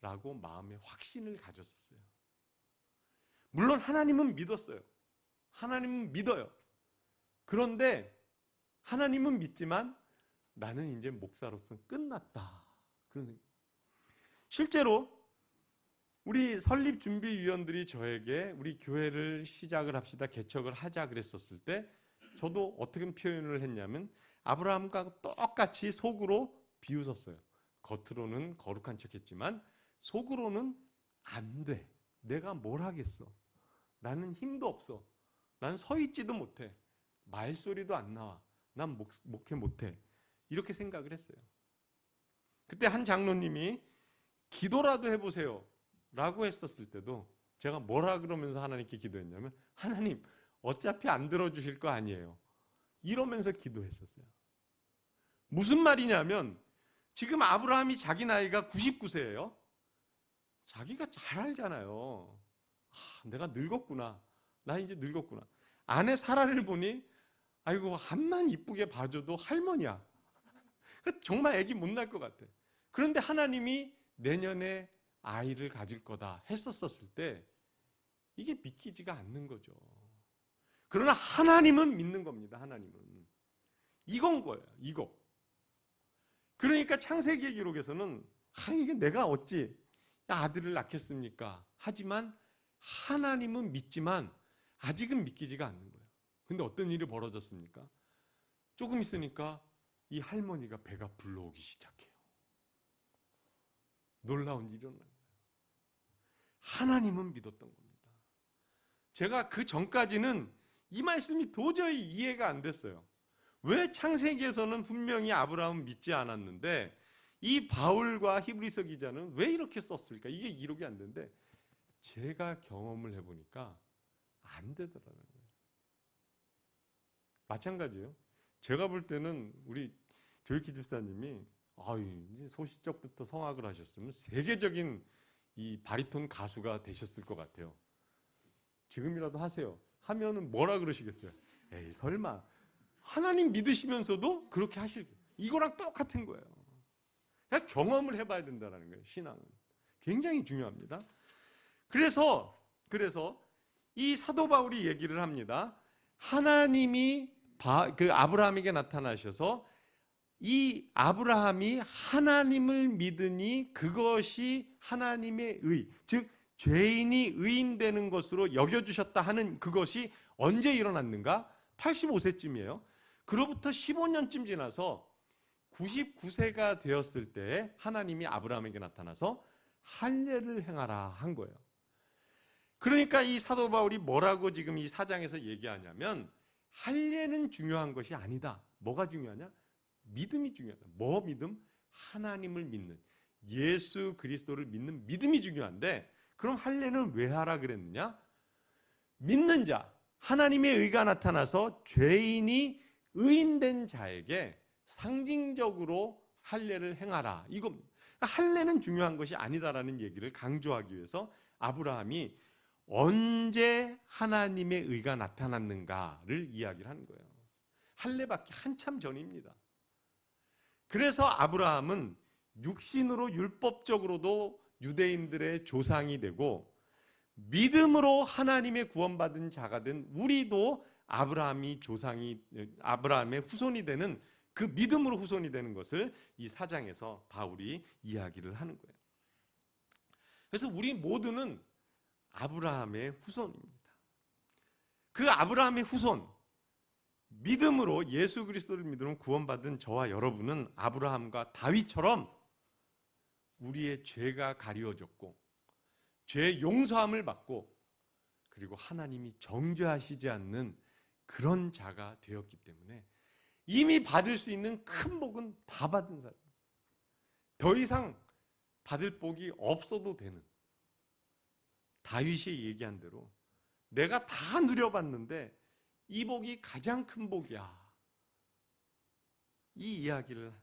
라고 마음에 확신을 가졌었어요. 물론 하나님은 믿었어요. 하나님은 믿어요. 그런데 하나님은 믿지만 나는 이제 목사로서 끝났다. 그런 생각. 실제로 우리 설립준비위원들이 저에게 우리 교회를 시작을 합시다, 개척을 하자 그랬었을 때 저도 어떻게 표현을 했냐면 아브라함과 똑같이 속으로 비웃었어요. 겉으로는 거룩한 척했지만 속으로는 안 돼. 내가 뭘 하겠어. 나는 힘도 없어. 난 서 있지도 못해. 말소리도 안 나와. 난 목회 못해. 이렇게 생각을 했어요. 그때 한 장로님이 기도라도 해보세요 라고 했었을 때도 제가 뭐라 그러면서 하나님께 기도했냐면 하나님 어차피 안 들어주실 거 아니에요. 이러면서 기도했었어요. 무슨 말이냐면 지금 아브라함이 자기 나이가 99세예요. 자기가 잘 알잖아요. 내가 늙었구나. 나 이제 늙었구나. 아내 사라를 보니 아이고 앞만 이쁘게 봐줘도 할머니야. 정말 애기 못 날 것 같아. 그런데 하나님이 내년에 아이를 가질 거다 했었을 때 이게 믿기지가 않는 거죠. 그러나 하나님은 믿는 겁니다. 하나님은. 이건 거예요. 이거. 그러니까 창세기 기록에서는 이게 내가 어찌 아들을 낳겠습니까? 하지만 하나님은 믿지만 아직은 믿기지가 않는 거예요. 근데 어떤 일이 벌어졌습니까? 조금 있으니까 이 할머니가 배가 불러오기 시작해요. 놀라운 일이 일어나는 거예요. 하나님은 믿었던 겁니다. 제가 그 전까지는 이 말씀이 도저히 이해가 안 됐어요. 왜 창세기에서는 분명히 아브라함은 믿지 않았는데 이 바울과 히브리서 기자는 왜 이렇게 썼을까? 이게 이록이 안 되는데 제가 경험을 해보니까 안 되더라고요. 마찬가지예요. 제가 볼 때는 우리 조익희 집사님이 이제 소시적부터 성악을 하셨으면 세계적인 이 바리톤 가수가 되셨을 것 같아요. 지금이라도 하세요. 하면은 뭐라 그러시겠어요? 에이 설마 하나님 믿으시면서도 그렇게 하실 이거랑 똑같은 거예요. 그냥 경험을 해봐야 된다는 거예요. 신앙은 굉장히 중요합니다. 그래서 이 사도 바울이 얘기를 합니다. 하나님이 그 아브라함에게 나타나셔서 이 아브라함이 하나님을 믿으니 그것이 하나님의 의, 즉 죄인이 의인되는 것으로 여겨주셨다 하는 그것이 언제 일어났는가? 85세쯤이에요. 그로부터 15년쯤 지나서 99세가 되었을 때 하나님이 아브라함에게 나타나서 할례를 행하라 한 거예요. 그러니까 이 사도 바울이 뭐라고 지금 이 4장에서 얘기하냐면 할례는 중요한 것이 아니다. 뭐가 중요하냐? 믿음이 중요하다. 뭐 믿음? 하나님을 믿는, 예수 그리스도를 믿는 믿음이 중요한데 그럼 할례는 왜 하라 그랬느냐? 믿는 자, 하나님의 의가 나타나서 죄인이 의인된 자에게 상징적으로 할례를 행하라. 이겁니다. 할례는 중요한 것이 아니다라는 얘기를 강조하기 위해서 아브라함이 언제 하나님의 의가 나타났는가를 이야기를 하는 거예요. 할례받기 한참 전입니다. 그래서 아브라함은 육신으로 율법적으로도 유대인들의 조상이 되고 믿음으로 하나님의 구원받은 자가 된 우리도 아브라함의 후손이 되는 그 믿음으로 후손이 되는 것을 이 4장에서 바울이 이야기를 하는 거예요. 그래서 우리 모두는 아브라함의 후손입니다. 그 아브라함의 후손, 믿음으로 예수 그리스도를 믿으면 구원받은 저와 여러분은 아브라함과 다윗처럼 우리의 죄가 가리워졌고 죄 용서함을 받고 그리고 하나님이 정죄하시지 않는 그런 자가 되었기 때문에 이미 받을 수 있는 큰 복은 다 받은 사람, 더 이상 받을 복이 없어도 되는, 다윗이 얘기한 대로 내가 다 누려봤는데 이 복이 가장 큰 복이야. 이 이야기를.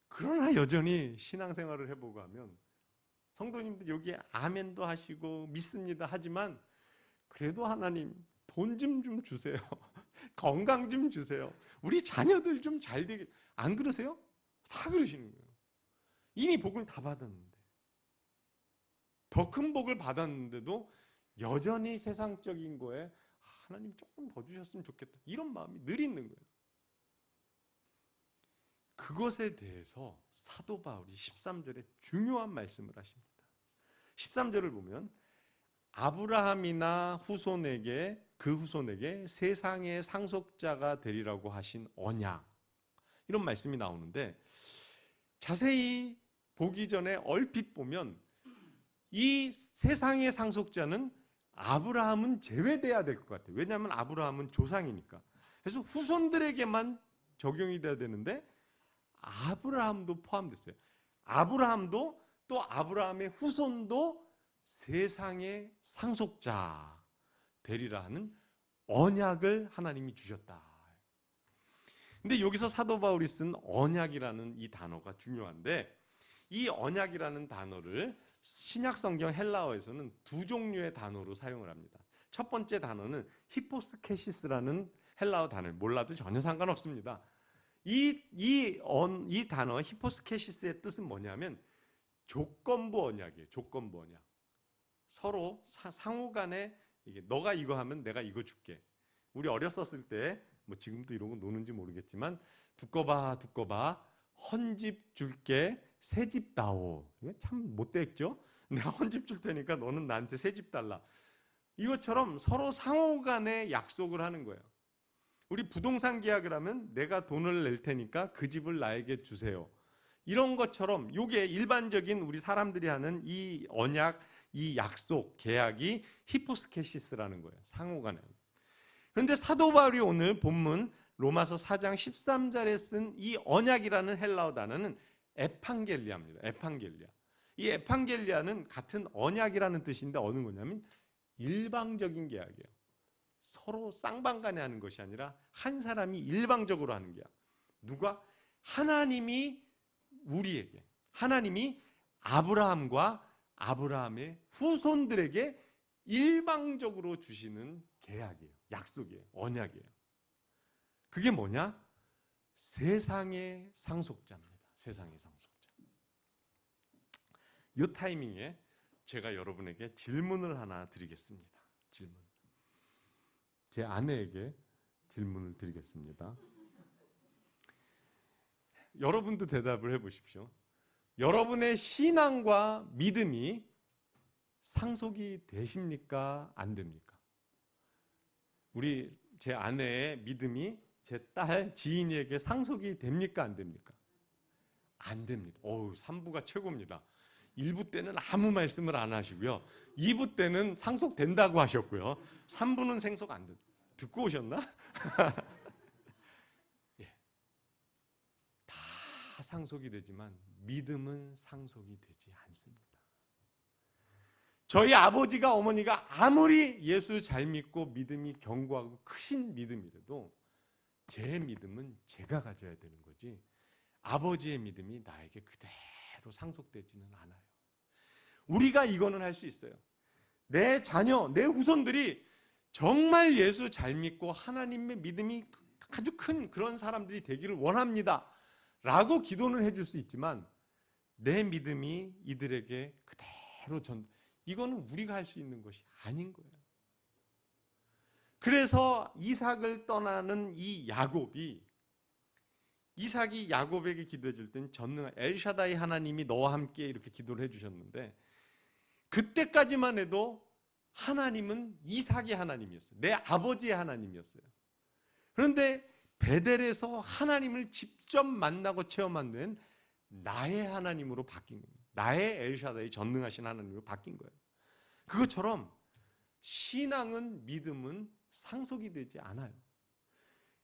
그러나 여전히 신앙생활을 해보고 하면 성도님들 여기에 아멘도 하시고 믿습니다 하지만 그래도 하나님 돈 좀 주세요. 건강 좀 주세요. 우리 자녀들 좀 잘 되게. 안 그러세요? 다 그러시는 거예요. 이미 복을 다 받았는데, 더 큰 복을 받았는데도 여전히 세상적인 거에 하나님 조금 더 주셨으면 좋겠다 이런 마음이 늘 있는 거예요. 그것에 대해서 사도 바울이 13절에 중요한 말씀을 하십니다. 13절을 보면 아브라함이나 그 후손에게 세상의 상속자가 되리라고 하신 언약, 이런 말씀이 나오는데, 자세히 보기 전에 얼핏 보면 이 세상의 상속자는 아브라함은 제외돼야 될 것 같아요. 왜냐하면 아브라함은 조상이니까. 그래서 후손들에게만 적용이 돼야 되는데 아브라함도 포함됐어요. 아브라함도 또 아브라함의 후손도 세상의 상속자 되리라 하는 언약을 하나님이 주셨다. 근데 여기서 사도 바울이 쓴 언약이라는 이 단어가 중요한데, 이 언약이라는 단어를 신약 성경 헬라어에서는 두 종류의 단어로 사용을 합니다. 첫 번째 단어는 히포스케시스라는 헬라어 단어를 몰라도 전혀 상관없습니다. 이 단어 히포스케시스의 뜻은 뭐냐면 조건부 언약이에요. 조건부 언약. 서로 상호간에 이게 너가 이거 하면 내가 이거 줄게. 우리 어렸었을 때 뭐 지금도 이런 거 노는지 모르겠지만 두꺼봐 헌 집 줄게 새 집 다오. 이거 참 못되겠죠? 내가 헌 집 줄 테니까 너는 나한테 새 집 달라. 이것처럼 서로 상호간에 약속을 하는 거예요. 우리 부동산 계약을 하면 내가 돈을 낼 테니까 그 집을 나에게 주세요. 이런 것처럼 이게 일반적인 우리 사람들이 하는 이 언약, 이 약속, 계약이 히포스케시스라는 거예요. 상호간에. 그런데 사도 바울이 오늘 본문 로마서 4장 13절에 쓴 이 언약이라는 헬라어 단어는 에판겔리아입니다. 에판겔리아. 이 에판겔리아는 같은 언약이라는 뜻인데 어느 거냐면 일방적인 계약이에요. 서로 쌍방간에 하는 것이 아니라 한 사람이 일방적으로 하는 계약. 누가? 하나님이 우리에게, 하나님이 아브라함과 아브라함의 후손들에게 일방적으로 주시는 계약이에요. 약속이에요. 언약이에요. 그게 뭐냐? 세상의 상속자입니다. 세상의 상속자. 이 타이밍에 제가 여러분에게 질문을 하나 드리겠습니다. 질문. 제 아내에게 질문을 드리겠습니다. 여러분도 대답을 해보십시오. 여러분의 신앙과 믿음이 상속이 되십니까? 안 됩니까? 제 아내의 믿음이 제 딸 지인에게 상속이 됩니까? 안 됩니까? 안 됩니다. 3부가 최고입니다. 1부 때는 아무 말씀을 안 하시고요. 2부 때는 상속된다고 하셨고요. 3부는 상속 안 된다. 듣고 오셨나? 예. 다 상속이 되지만 믿음은 상속이 되지 않습니다. 저희 아버지가 어머니가 아무리 예수 잘 믿고 믿음이 견고하고 크신 믿음이라도 제 믿음은 제가 가져야 되는 거지 아버지의 믿음이 나에게 그대로 상속되지는 않아요. 우리가 이거는 할 수 있어요. 내 자녀, 내 후손들이 정말 예수 잘 믿고 하나님의 믿음이 아주 큰 그런 사람들이 되기를 원합니다 라고 기도는 해줄 수 있지만 내 믿음이 이들에게 그대로 이거는 우리가 할 수 있는 것이 아닌 거예요. 그래서 이삭을 떠나는 이 야곱이, 이삭이 야곱에게 기도해 줄 때는 전능한 엘샤다이 하나님이 너와 함께 이렇게 기도를 해주셨는데 그때까지만 해도 하나님은 이삭의 하나님이었어요. 내 아버지의 하나님이었어요. 그런데 베델에서 하나님을 직접 만나고 체험한 데는 나의 하나님으로 바뀐 겁니다. 나의 엘샤다이 전능하신 하나님으로 바뀐 거예요. 그것처럼 신앙은, 믿음은 상속이 되지 않아요.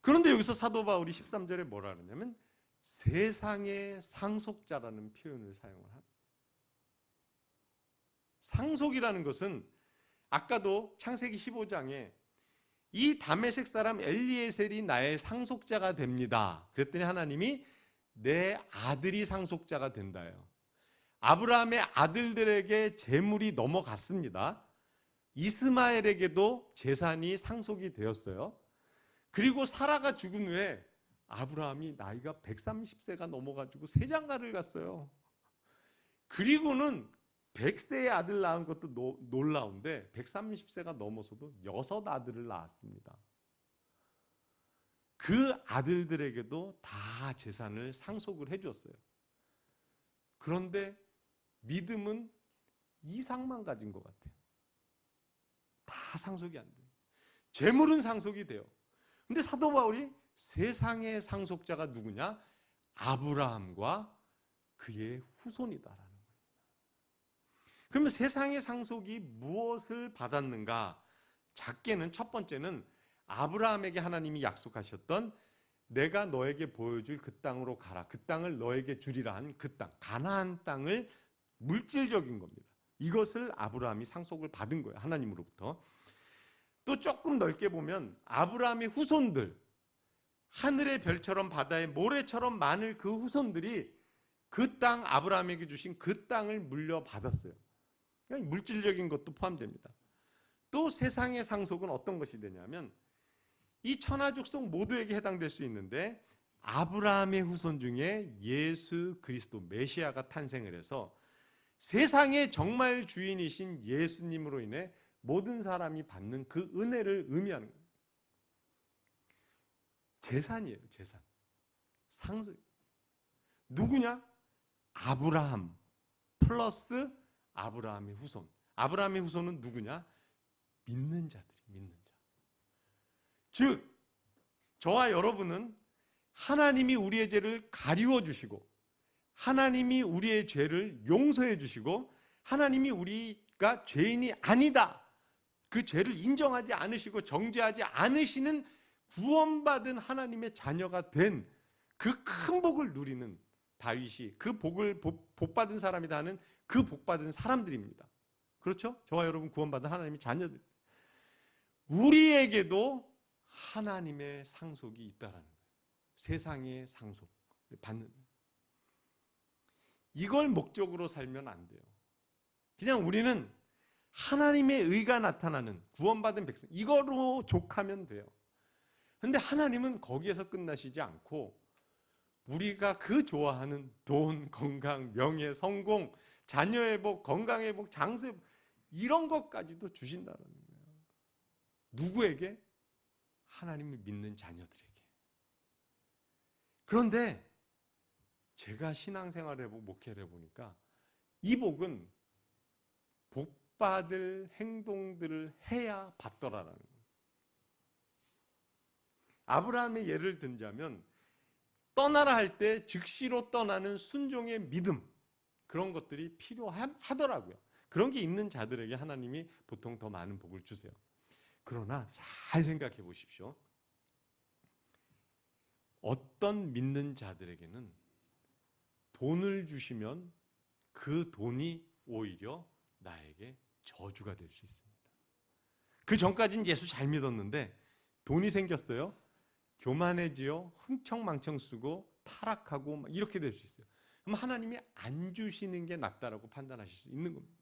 그런데 여기서 사도 바울이 13절에 뭐라 그러냐면 세상의 상속자라는 표현을 사용을 합니다. 상속이라는 것은 아까도 창세기 15장에 이 다메섹 사람 엘리에셀이 나의 상속자가 됩니다. 그랬더니 하나님이 내 아들이 상속자가 된다요. 아브라함의 아들들에게 재물이 넘어갔습니다. 이스마엘에게도 재산이 상속이 되었어요. 그리고 사라가 죽은 후에 아브라함이 나이가 130세가 넘어가지고 세 장가를 갔어요. 그리고는 100세의 아들 낳은 것도 놀라운데 130세가 넘어서도 6 아들을 낳았습니다. 그 아들들에게도 다 재산을 상속을 해줬어요. 그런데 믿음은 이상만 가진 것 같아요. 다 상속이 안 돼요. 재물은 상속이 돼요. 근데 사도 바울이 세상의 상속자가 누구냐? 아브라함과 그의 후손이다라는 거예요. 그러면 세상의 상속이 무엇을 받았는가? 작게는 첫 번째는 아브라함에게 하나님이 약속하셨던 내가 너에게 보여줄 그 땅으로 가라. 그 땅을 너에게 주리라 한 그 땅, 가나안 땅을 물질적인 겁니다. 이것을 아브라함이 상속을 받은 거예요. 하나님으로부터. 또 조금 넓게 보면 아브라함의 후손들, 하늘의 별처럼 바다의 모래처럼 많은 그 후손들이 그 땅, 아브라함에게 주신 그 땅을 물려받았어요. 그러니까 물질적인 것도 포함됩니다. 또 세상의 상속은 어떤 것이 되냐면 이 천하족속 모두에게 해당될 수 있는데 아브라함의 후손 중에 예수 그리스도 메시아가 탄생을 해서 세상의 정말 주인이신 예수님으로 인해 모든 사람이 받는 그 은혜를 의미하는 거예요. 재산이에요. 재산. 상속. 누구냐? 아브라함 플러스 아브라함의 후손. 아브라함의 후손은 누구냐? 믿는 자들이, 믿는 자. 즉 저와 여러분은 하나님이 우리의 죄를 가리워 주시고 하나님이 우리의 죄를 용서해 주시고 하나님이 우리가 죄인이 아니다, 그 죄를 인정하지 않으시고 정죄하지 않으시는 구원받은 하나님의 자녀가 된 그 큰 복을 누리는 다윗이 그 복을 복받은 사람이다 하는 그 복받은 사람들입니다. 그렇죠? 저와 여러분 구원받은 하나님의 자녀들. 우리에게도 하나님의 상속이 있다라는 거예요. 세상의 상속을 받는. 이걸 목적으로 살면 안 돼요. 그냥 우리는 하나님의 의가 나타나는 구원받은 백성, 이거로 족하면 돼요. 근데 하나님은 거기에서 끝나시지 않고 우리가 그 좋아하는 돈, 건강, 명예, 성공, 자녀의 복, 건강의 복, 장수의 복, 이런 것까지도 주신다는 거예요. 누구에게? 하나님을 믿는 자녀들에게. 그런데 제가 신앙생활을 해보고 목회를 해보니까 이 복은 복받을 행동들을 해야 받더라라는 거예요. 아브라함의 예를 든자면 떠나라 할 때 즉시로 떠나는 순종의 믿음, 그런 것들이 필요하더라고요. 그런 게 있는 자들에게 하나님이 보통 더 많은 복을 주세요. 그러나 잘 생각해 보십시오. 어떤 믿는 자들에게는 돈을 주시면 그 돈이 오히려 나에게 저주가 될 수 있습니다. 그 전까지는 예수 잘 믿었는데 돈이 생겼어요. 교만해지요. 흥청망청 쓰고 타락하고 막 이렇게 될 수 있어요. 그럼 하나님이 안 주시는 게 낫다라고 판단하실 수 있는 겁니다.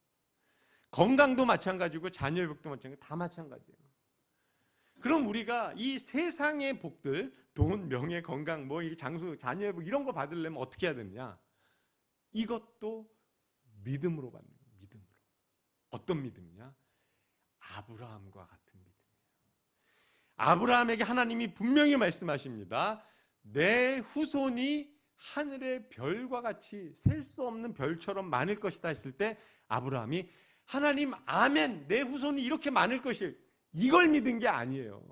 건강도 마찬가지고 자녀의 복도 마찬가지고 다 마찬가지예요. 그럼 우리가 이 세상의 복들, 돈, 명예, 건강, 뭐 장수, 자녀의 복 이런 거 받으려면 어떻게 해야 되느냐? 이것도 믿음으로 받는 거예요. 믿음으로. 어떤 믿음이냐? 아브라함과 같은 믿음이에요. 아브라함에게 하나님이 분명히 말씀하십니다. 내 후손이 하늘의 별과 같이 셀 수 없는 별처럼 많을 것이다 했을 때 아브라함이 하나님 아멘, 내 후손이 이렇게 많을 것이에요. 이걸 믿은 게 아니에요.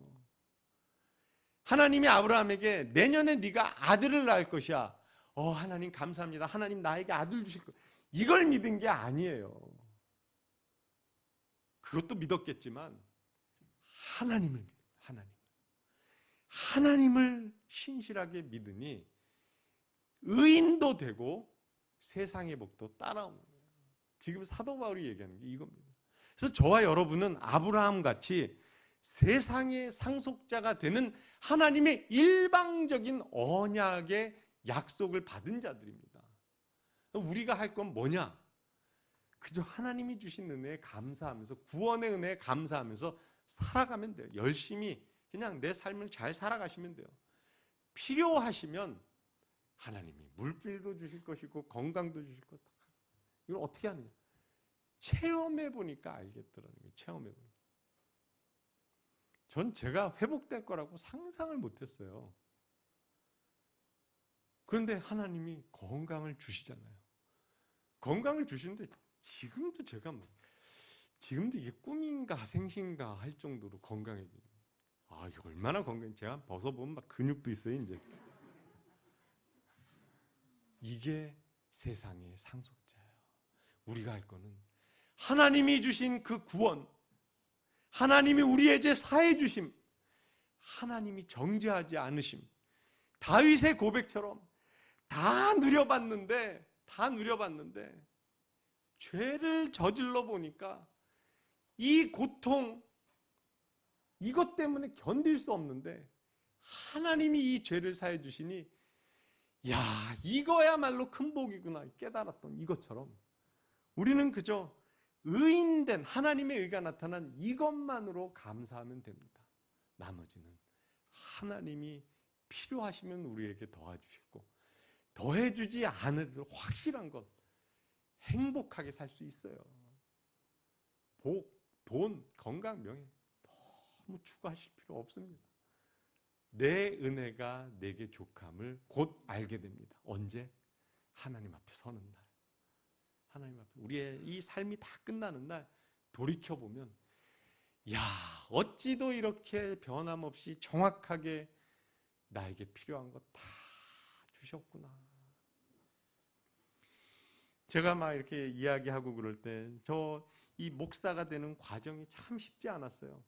하나님이 아브라함에게 내년에 네가 아들을 낳을 것이야. 하나님 감사합니다. 하나님 나에게 아들 주실 것. 이걸 믿은 게 아니에요. 그것도 믿었겠지만 하나님을 믿어요. 하나님을 신실하게 믿으니 의인도 되고 세상의 복도 따라오는 거예요. 지금 사도 바울이 얘기하는 게 이겁니다. 그래서 저와 여러분은 아브라함 같이 세상의 상속자가 되는 하나님의 일방적인 언약의 약속을 받은 자들입니다. 우리가 할 건 뭐냐? 그저 하나님이 주신 은혜에 감사하면서 구원의 은혜에 감사하면서 살아가면 돼요. 열심히 그냥 내 삶을 잘 살아가시면 돼요. 필요하시면 하나님이 물질도 주실 것이고 건강도 주실 것. 이걸 어떻게 하느냐? 체험해 보니까 알겠더라는 거예요. 체험해 보니까. 전 제가 회복될 거라고 상상을 못했어요. 그런데 하나님이 건강을 주시잖아요. 건강을 주시는데 지금도 제가 지금도 이게 꿈인가 생신가 할 정도로 건강해져요. 아, 이거 얼마나 건강해. 제가 벗어보면 막 근육도 있어요, 이제. 이게 세상의 상속자예요. 우리가 할 거는 하나님이 주신 그 구원, 하나님이 우리의 죄 사해 주심, 하나님이 정죄하지 않으심, 다윗의 고백처럼 다 누려봤는데 죄를 저질러 보니까 이 고통, 이것 때문에 견딜 수 없는데 하나님이 이 죄를 사해 주시니, 야, 이거야말로 큰 복이구나 깨달았던 이것처럼 우리는 그저 의인된 하나님의 의가 나타난 이것만으로 감사하면 됩니다. 나머지는 하나님이 필요하시면 우리에게 도와주시고, 더해주지 않아도 확실한 것, 행복하게 살 수 있어요. 복, 돈, 건강, 명예 너무 추구하실 필요 없습니다. 내 은혜가 내게 족함을 곧 알게 됩니다. 언제? 하나님 앞에 서는 날. 하나님 앞에 우리의 이 삶이 다 끝나는 날 돌이켜보면, 야, 어찌도 이렇게 변함없이 정확하게 나에게 필요한 것 다 주셨구나. 제가 막 이렇게 이야기하고 그럴 때 이 목사가 되는 과정이 참 쉽지 않았어요.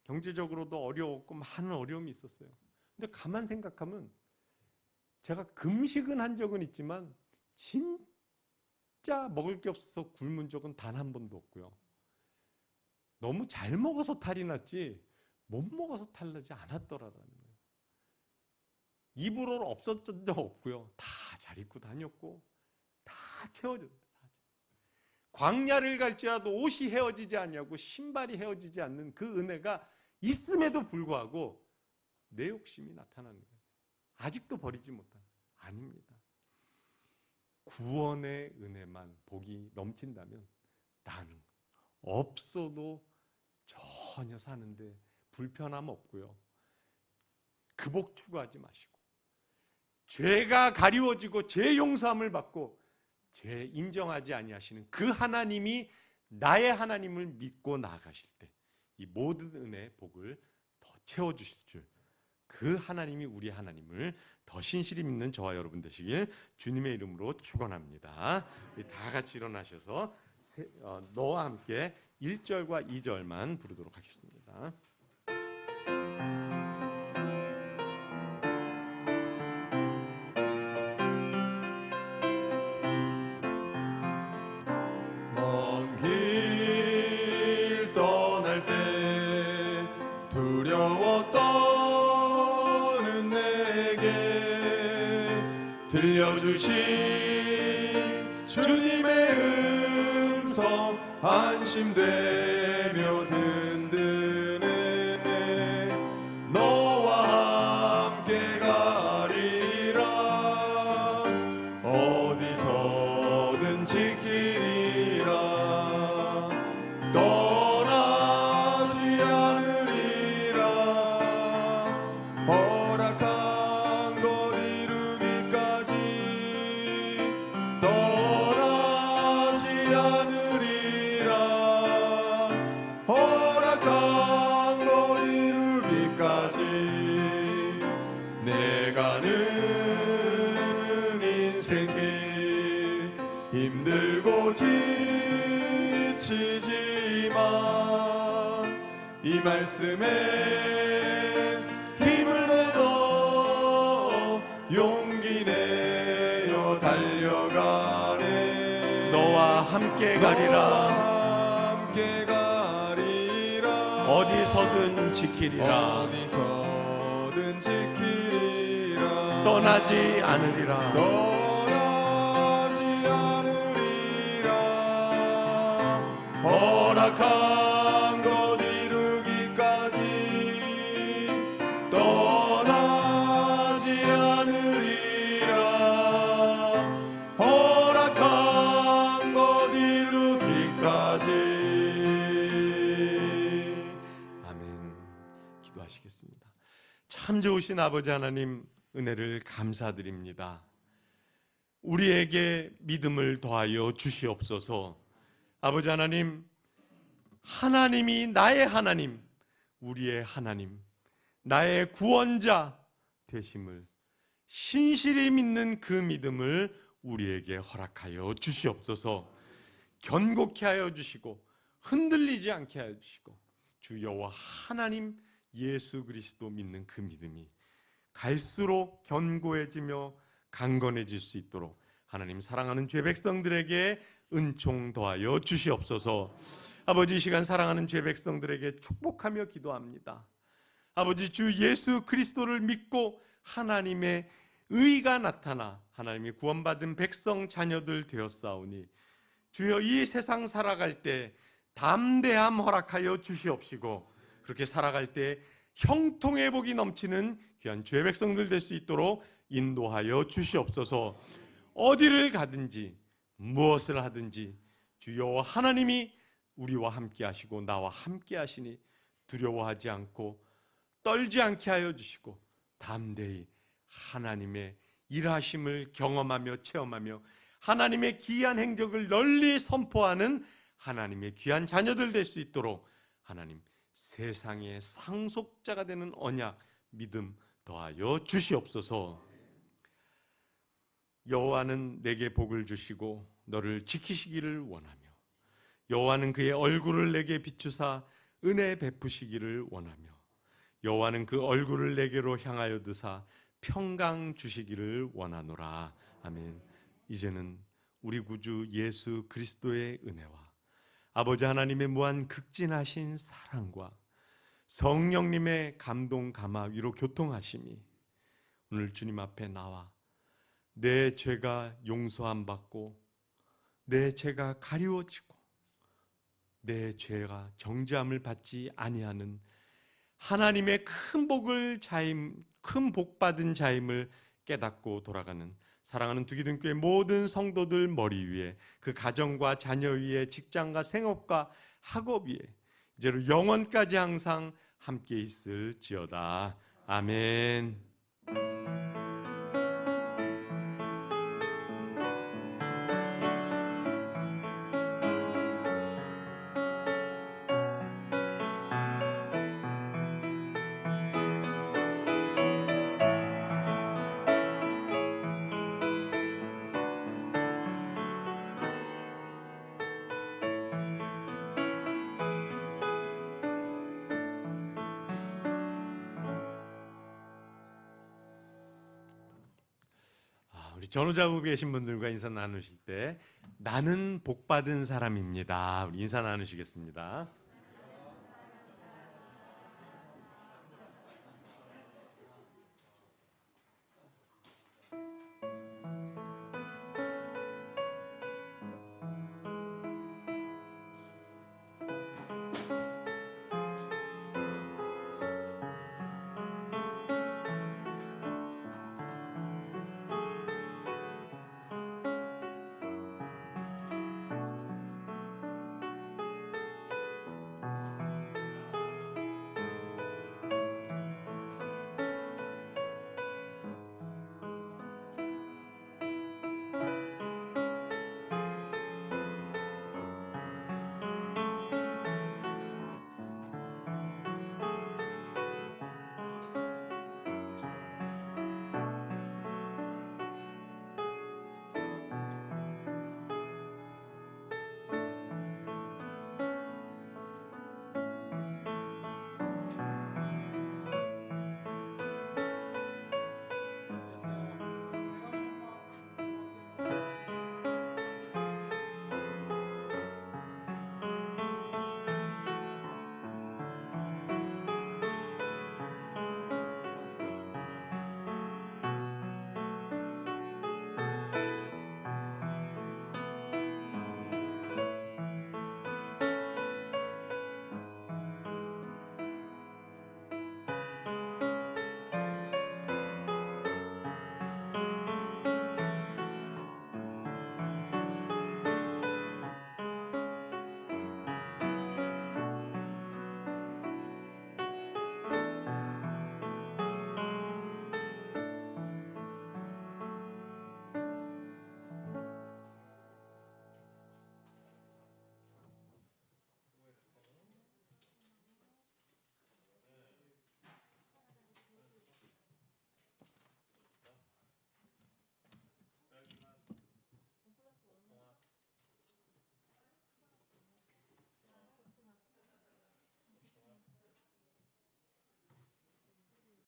경제적으로도 어려웠고 많은 어려움이 있었어요. 근데 가만 생각하면 제가 금식은 한 적은 있지만 진짜 먹을 게 없어서 굶은 적은 단 한 번도 없고요. 너무 잘 먹어서 탈이 났지 못 먹어서 탈나지 않았더라라는 거예요. 입으로 없었던 적 없고요. 다 잘 입고 다녔고 다 채워졌어요. 광야를 갈지라도 옷이 헤어지지 않냐고, 신발이 헤어지지 않는 그 은혜가 있음에도 불구하고 내 욕심이 나타나는 거예요. 아직도 버리지 못한. 아닙니다. 구원의 은혜만 복이 넘친다면 나는 없어도 전혀 사는데 불편함 없고요. 그 복 추구하지 마시고, 죄가 가리워지고 죄 용서함을 받고 죄 인정하지 아니하시는 그 하나님이 나의 하나님을 믿고 나아가실 때 이 모든 은혜 복을 더 채워주실 줄, 그 하나님이 우리 하나님을 더 신실히 믿는 저와 여러분 되시길 주님의 이름으로 축원합니다. 우리 다 같이 일어나셔서 너와 함께 1절과 2절만 부르도록 하겠습니다. 먼 길 떠날 때 두려워 떠는 내게 들려주신 주님의 음성 안심되며 든든해. 너와 함께 가리라. 어디서든 지키리라. 떠나지 않으리라. 허락한 것 이루기까지 떠나지 않으리라. 허락한 것 이루기까지 내 가는 인생길 힘들고 지치지만 이 말씀에 힘을 얻어 용기 내어 달려가네. 너와 함께 가리라. 너와 함께 가리라. 어디서든 지키리라. 어디서든 지키리라. 떠나지 않으리라. 떠나지 않으리라. 허락한 것 이루기까지 떠나지 않으리라. 허락한 것 이루기까지. 아멘. 기도하시겠습니다. 참 좋으신 아버지 하나님, 은혜를 감사드립니다. 우리에게 믿음을 더하여 주시옵소서. 아버지 하나님, 하나님이 나의 하나님, 우리의 하나님, 나의 구원자 되심을 신실히 믿는 그 믿음을 우리에게 허락하여 주시옵소서. 견고케 하여 주시고 흔들리지 않게 하여 주시고 주 여호와 하나님 예수 그리스도 믿는 그 믿음이 갈수록 견고해지며 강건해질 수 있도록 하나님 사랑하는 죄 백성들에게 은총 더하여 주시옵소서. 아버지, 이 시간 사랑하는 죄 백성들에게 축복하며 기도합니다. 아버지, 주 예수 그리스도를 믿고 하나님의 의가 나타나 하나님이 구원받은 백성 자녀들 되었사오니 주여, 이 세상 살아갈 때 담대함 허락하여 주시옵시고 그렇게 살아갈 때 형통의 복이 넘치는 귀한 주의 백성들 될 수 있도록 인도하여 주시옵소서. 어디를 가든지 무엇을 하든지 주여 하나님이 우리와 함께 하시고 나와 함께 하시니 두려워하지 않고 떨지 않게 하여 주시고 담대히 하나님의 일하심을 경험하며 체험하며 하나님의 귀한 행적을 널리 선포하는 하나님의 귀한 자녀들 될 수 있도록 하나님 세상의 상속자가 되는 언약 믿음 더하여 주시옵소서. 여호와는 내게 복을 주시고 너를 지키시기를 원하며 여호와는 그의 얼굴을 내게 비추사 은혜 베푸시기를 원하며 여호와는 그 얼굴을 내게로 향하여 드사 평강 주시기를 원하노라. 아멘. 이제는 우리 구주 예수 그리스도의 은혜와 아버지 하나님의 무한 극진하신 사랑과 성령님의 감동 감화 위로 교통하심이 오늘 주님 앞에 나와 내 죄가 용서함 받고 내 죄가 가리워지고 내 죄가 정죄함을 받지 아니하는 하나님의 큰 복 받은 자임을 깨닫고 돌아가는 사랑하는 두기등교회 모든 성도들 머리 위에 그 가정과 자녀 위에 직장과 생업과 학업 위에 이제로 영원까지 항상 함께 있을지어다. 아멘. 우리 전후자부 계신 분들과 인사 나누실 때 나는 복 받은 사람입니다. 우리 인사 나누시겠습니다.